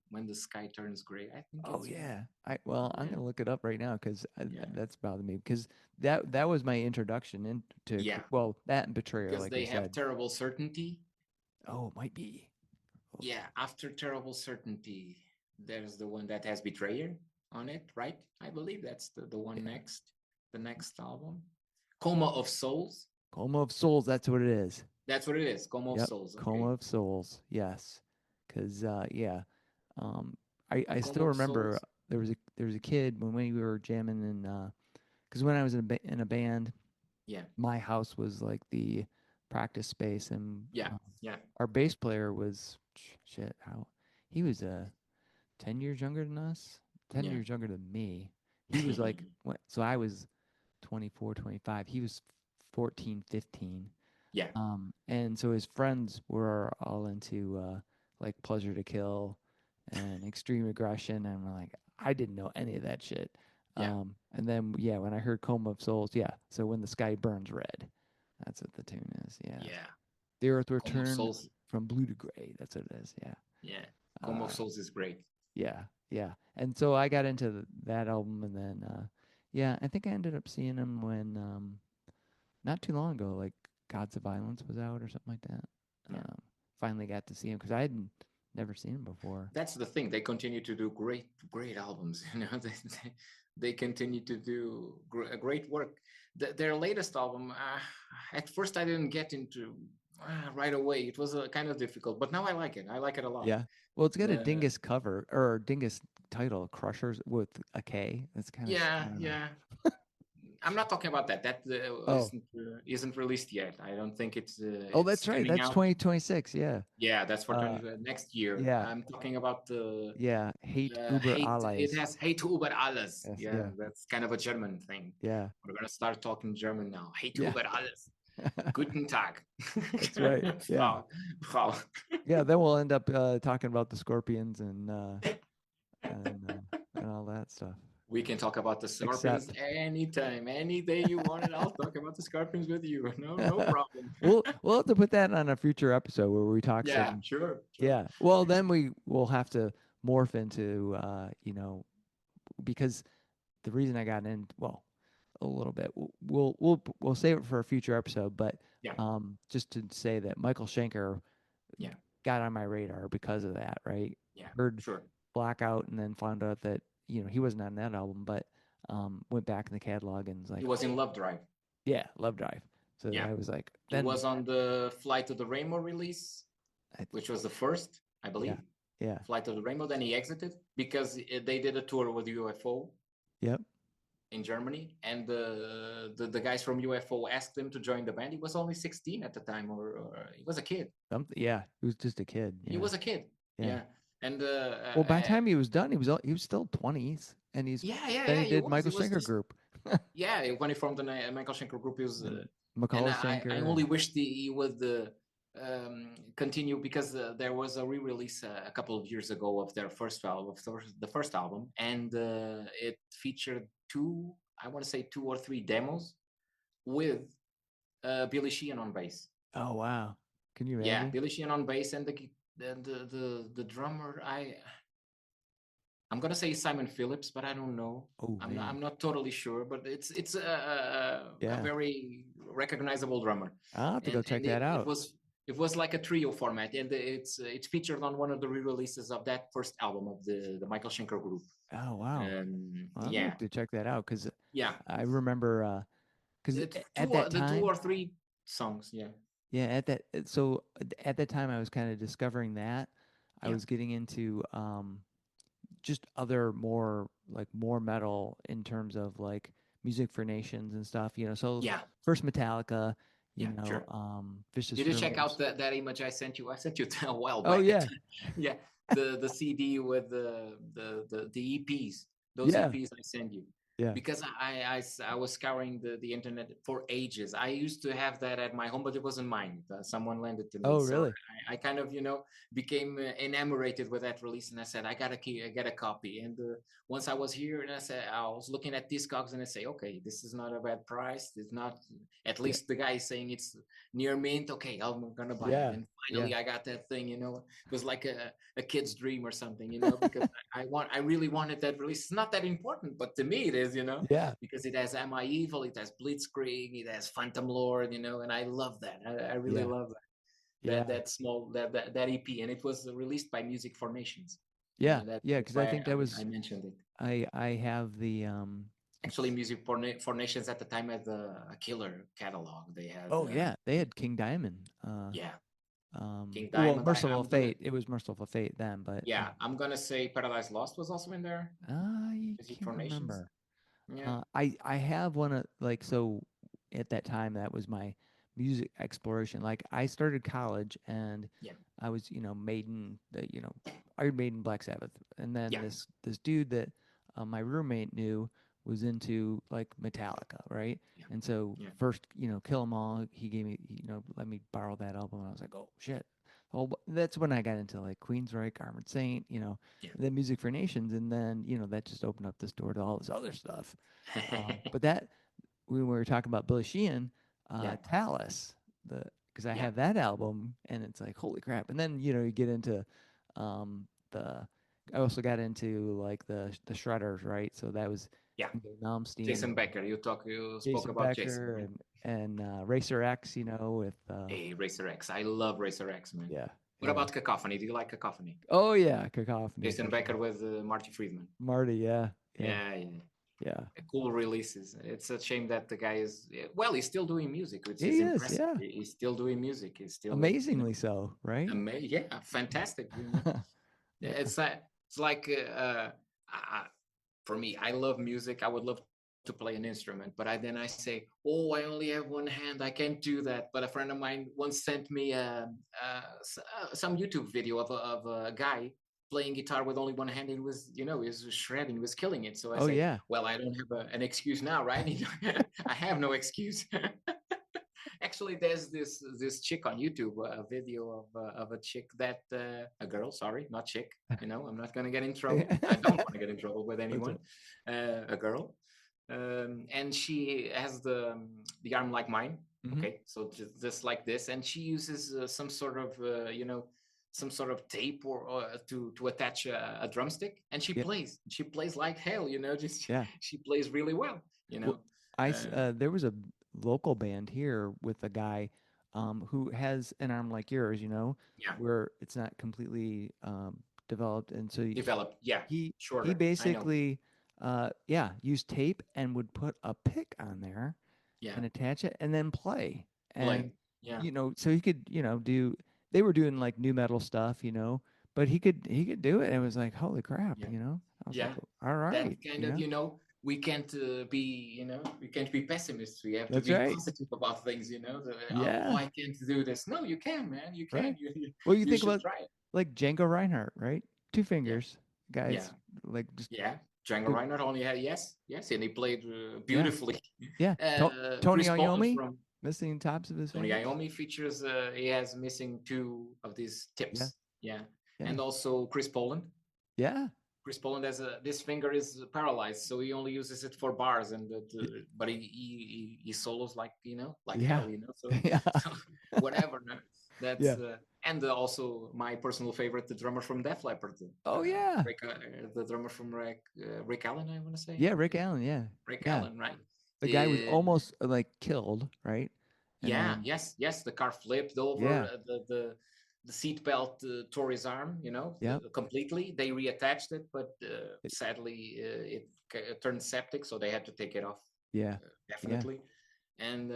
When the Sky Turns Gray. I think Oh it's yeah. I'm yeah, gonna look it up right now because yeah, that's bothering me because that was my introduction into yeah, well, that and Betrayer, because like we they have said. Terrible Certainty. Oh, it might be. Oh, Yeah, after Terrible Certainty, there's the one that has Betrayer on it, right? I believe that's the one yeah. next, the next album. Coma of Souls. Coma of Souls. That's what it is. That's what it is. Coma of Yep. Souls. Coma Okay. of Souls. Yes. Because yeah. Um, I Coma still of remember Souls. there was a kid when we were jamming in because when I was in a band, Yeah. my house was like the practice space, and Yeah. Yeah. our bass player was shit. How he was 10 years younger than us, ten Yeah. years younger than me. He was like so I was 24, 25. He was 14, 15. Yeah. And so his friends were all into like Pleasure to Kill and Extreme Aggression, and I'm like, I didn't know any of that shit. Yeah. And then yeah, when I heard Coma of Souls, yeah, so when the sky burns red, that's what the tune is. Yeah, Yeah. the earth Coma of returned Souls. from blue to gray. That's what it is. Yeah, Yeah. Coma of uh, Souls is great. yeah, yeah. And so I got into that album, and then yeah, I think I ended up seeing him when not too long ago, like Gods of Violence was out or something like that. Yeah. Finally got to see him because I had never seen him before. That's the thing. They continue to do great, great albums. They continue to do great work. Their latest album, at first I didn't get into right away. It was kind of difficult, but now I like it. I like it a lot. Yeah. Well, it's got a The Dingus cover or Dingus title, Crushers with a K. That's kind of I Yeah, don't know. yeah. I'm not talking about that. That Oh, isn't released yet. I don't think oh, it's that's right. coming That's out. 2026. Yeah. Yeah, that's for Uh, 20 next year. yeah, I'm talking about the yeah. Hate Uber hate. It Alles. has hate über alles. Yes. Yeah, Yeah. that's kind of a German thing. Yeah. We're gonna start talking German now. Hate Yeah. über alles. Guten Tag. That's right. Yeah. Frau. Yeah. Then we'll end up talking about the Scorpions and all that stuff. We can talk about the Scorpions Except anytime, any day you want it. I'll talk about the Scorpions with you. No problem. we'll have to put that on a future episode where we talk Yeah, some. sure, sure. Yeah. Well, then we will have to morph into because the reason I got in, well, a little bit. We'll save it for a future episode, but Yeah, just to say that Michael Schenker yeah, got on my radar because of that, right? yeah, Heard sure. Blackout and then found out that he wasn't on that album, but went back in the catalog and was He like, was in oh Love Drive. yeah, Love Drive. So Yeah, I was like, he then was on the Flight to the Rainbow release, I, which was the first, I yeah, believe. yeah, Flight to the Rainbow. Then he exited because they did a tour with UFO yep. in Germany, and the guys from UFO asked him to join the band. He was only 16 at the time, or he was a kid. Something, yeah, he was just a kid. He Yeah, was a kid. yeah. Yeah, and Well, by the time he was done, he was still 20s, and yeah, yeah, then yeah. he He did was. Michael He was Schenker just Group, yeah. When he formed the Michael Schenker group, he was. and And McCullough I Schenker, only and wished he would continue because there was a re-release a couple of years ago of their first album, the first album, and it featured I want to say two or three demos with Billy Sheehan on bass. oh wow, can you Yeah, imagine? Billy Sheehan on bass and the drummer. I'm gonna say Simon Phillips, but I don't know. Oh man, I'm not totally sure, but it's a yeah, very recognizable drummer, I'll have to go check and that out. it was like a trio format, and it's featured on one of the re-releases of that first album of the Michael Schenker group. Oh wow, well, I'm gonna Yeah, have to check that out because yeah, I remember because at that the two time, or three songs, yeah, yeah, so at that time I was kind of discovering that I yeah, was getting into just other more metal in terms of like Music for Nations and stuff. So yeah, first Metallica, you Yeah, know, sure. Vicious Did you check out Rumors. that image I sent you? I sent you a while Oh back. yeah, Yeah, the CD with the EPs. Those yeah, EPs I sent you yeah. because I was scouring the internet for ages. I used to have that at my home, but it wasn't mine. Someone lent it to me, Oh so really? I kind of became enamored with that release, and I said I gotta get a copy. And once I was here, and I was looking at Discogs, and I say, okay, this is not a bad price. It's not, at Yeah, least the guy is saying it's near mint. Okay, I'm gonna buy it. yeah, And yeah, finally I got that thing. It was like a kid's dream or something, because I really wanted that release. It's not that important, but to me it is, yeah, because it has Am I Evil, it has Blitzkrieg, it has Phantom Lord, and I love that. I really yeah, love that. yeah, That small that EP, and it was released by Music for Nations. yeah, yeah. That's Because I why think that I was mentioned it. I have the Actually, it's Music for Nations at the time had a killer catalog. They had oh yeah, they had King Diamond. yeah, King Well, Diamond. Merciful I'm gonna Fate. It was Merciful Fate then, but Yeah, I'm gonna say Paradise Lost was also in there. I Music can't for Nations. remember. Yeah, I have one of like so at that time that was my music exploration. Like I started college and yeah, I was Maiden, Iron Maiden, Black Sabbath, and then yeah, this dude that my roommate knew was into like Metallica, right? yeah, And so yeah, first Kill 'Em All, he gave me let me borrow that album, and I was like, oh shit. Well, that's when I got into like Queensryche, Armored Saint, yeah. the Music for Nations, and then that just opened up this door to all this other stuff. But that when we were talking about Billy Sheehan, Yeah, Talus, the because I yeah, have that album, and it's like holy crap. And then you get into the I also got into like the Shredders, right? So that was yeah. Ingo Malmsteen Jason and Becker. You spoke Jason about Jason, Becker right? and Racer X, with Hey, Racer X. I love Racer X, man. yeah, What yeah. about Cacophony? Do you like Cacophony? Oh yeah, Cacophony Jason for Becker sure. with Marty Friedman. Marty, yeah, yeah, Yeah, yeah. yeah. Cool releases. It's a shame that the guy is, well, he's still doing music, which is He is, impressive. yeah. He's still doing music. He's still, Amazingly so, right? yeah, fantastic. Yeah. It's like for me, I love music. I would love to play an instrument, but then I say, oh, I only have one hand. I can't do that. But a friend of mine once sent me some YouTube video of a guy playing guitar with only one hand. He was, he was shredding, he was killing it. So I Oh say, yeah. well, I don't have an excuse now, right? I have no excuse. Actually, there's this chick on YouTube, a video of a chick that a girl, sorry, not chick. I'm not gonna get in trouble. I don't want to get in trouble with That's anyone. right. A girl, and she has the arm like mine. Hmm. Okay, so just like this, and she uses some sort of some sort of tape or to attach a drumstick, and she Yeah. plays. She plays like hell. Just Yeah. she plays really well. Well, there was a local band here with a guy who has an arm like yours, Yeah, where it's not completely developed, and so developed. Yeah, he shorter. I know. basically yeah, used tape and would put a pick on there Yeah, and attach it and then play. play. And Yeah, so he could, do they were doing like new metal stuff, but he could do it. And it was like, holy crap, yeah, I was like, yeah. all That right, kind of, we can't be, we can't be pessimists. We have to that's be right. positive about things. Oh, Yeah, I can't do this. No, you can, man. You can. right. Well, you You think should about try it. like Django Reinhardt, right? Two Yeah, fingers, yeah, guys, like just yeah. Django good. Reinhardt only had yes, yes, and he played Yeah, beautifully. yeah. Tony Chris Poland Iommi from missing tops of his Tony fingers. Iommi features. He has missing two of these Yeah, tips. Yeah, yeah, and also Chris Poland. yeah, Chris Poland has this finger is paralyzed, so he only uses it for bars, and but he solos like like yeah, hell, So yeah, so whatever. No? That's yeah. and also my personal favorite, the drummer from Def Leppard, Oh yeah, the drummer from Rick Allen, I want to say yeah. Rick Allen, yeah, Rick yeah. Allen, right? The guy was almost like killed, right? And Yeah, then yes. The car flipped over. yeah, The seatbelt tore his arm, yep, completely. They reattached it, but it- sadly it turned septic, so they had to take it off. yeah, yeah, Definitely. And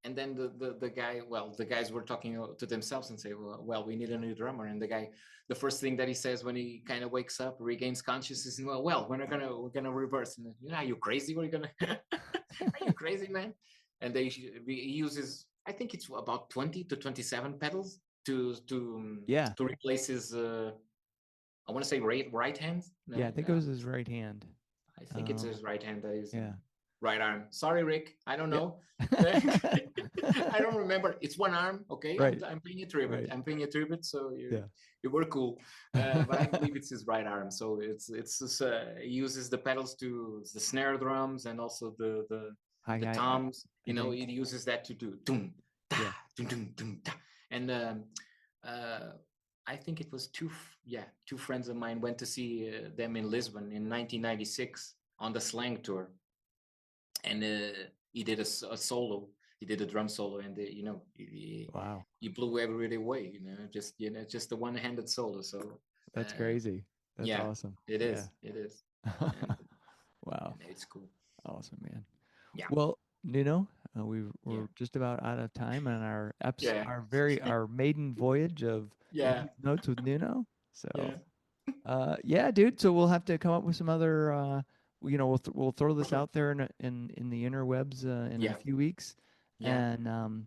and then the guy, well, the guys were talking to themselves and say, well, we need a new drummer. And the guy, the first thing that he says when he kind of wakes up, regains consciousness, is, well, we're gonna reverse. And are you crazy? Are you crazy, man? and he uses, I think it's about 20 to 27 pedals to replace his. I want to say right hand. No, Yeah, I think it was his right hand. I think it's his right hand that is Yeah. right arm. Sorry, Rick. I don't know. Yeah. I don't remember. It's one arm. Okay. Right. I'm paying a tribute. Right. I'm paying a tribute. So Yeah. you were cool. But I believe it's his right arm. So it's just, he uses the pedals to the snare drums and also the toms. You know, he uses that to do doom, da, doom, doom, doom, da. And I think it was two friends of mine went to see them in Lisbon in 1996 on the Slang tour, and he did a solo. He did a drum solo, and he blew everybody away. Just the one-handed solo. So that's crazy. That's awesome. It is. It is. Wow, it's cool. Awesome, man. Yeah. Well, Nuno, we're just about out of time on our our maiden voyage of Notes with Nuno. So, dude. So we'll have to come up with some other. We'll throw this out there in the interwebs in a few weeks, and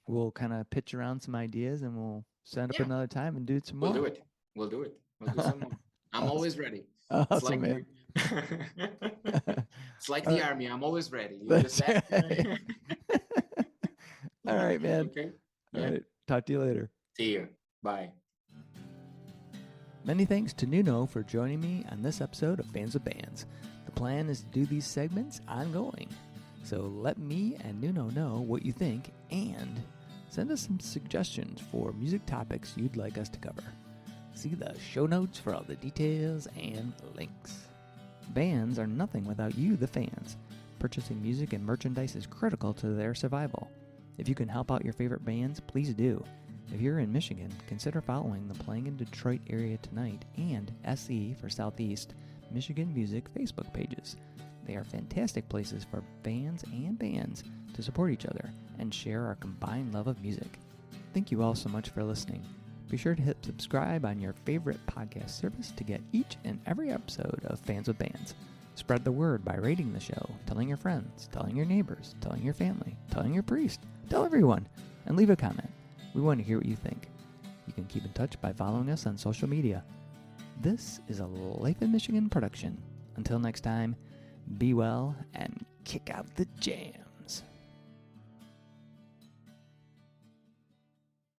we'll kind of pitch around some ideas, and we'll set up another time and do some more. We'll do some more. I'm always ready. Awesome, man. It's like the army. I'm always ready. All right, man. Okay. All right. Talk to you later. See you. Bye. Many thanks to Nuno for joining me on this episode of Fans with Bands. The plan is to do these segments ongoing. So let me and Nuno know what you think and send us some suggestions for music topics you'd like us to cover. See the show notes for all the details and links. Bands are nothing without you, the fans. Purchasing music and merchandise is critical to their survival. If you can help out your favorite bands, please do. If you're in Michigan, consider following the Playing in Detroit Area Tonight and SE for Southeast Michigan Music Facebook pages. They are fantastic places for fans and bands to support each other and share our combined love of music. Thank you all so much for listening. Be sure to hit subscribe on your favorite podcast service to get each and every episode of Fans with Bands. Spread the word by rating the show, telling your friends, telling your neighbors, telling your family, telling your priest, tell everyone, and leave a comment. We want to hear what you think. You can keep in touch by following us on social media. This is a Life in Michigan production. Until next time, be well and kick out the jam.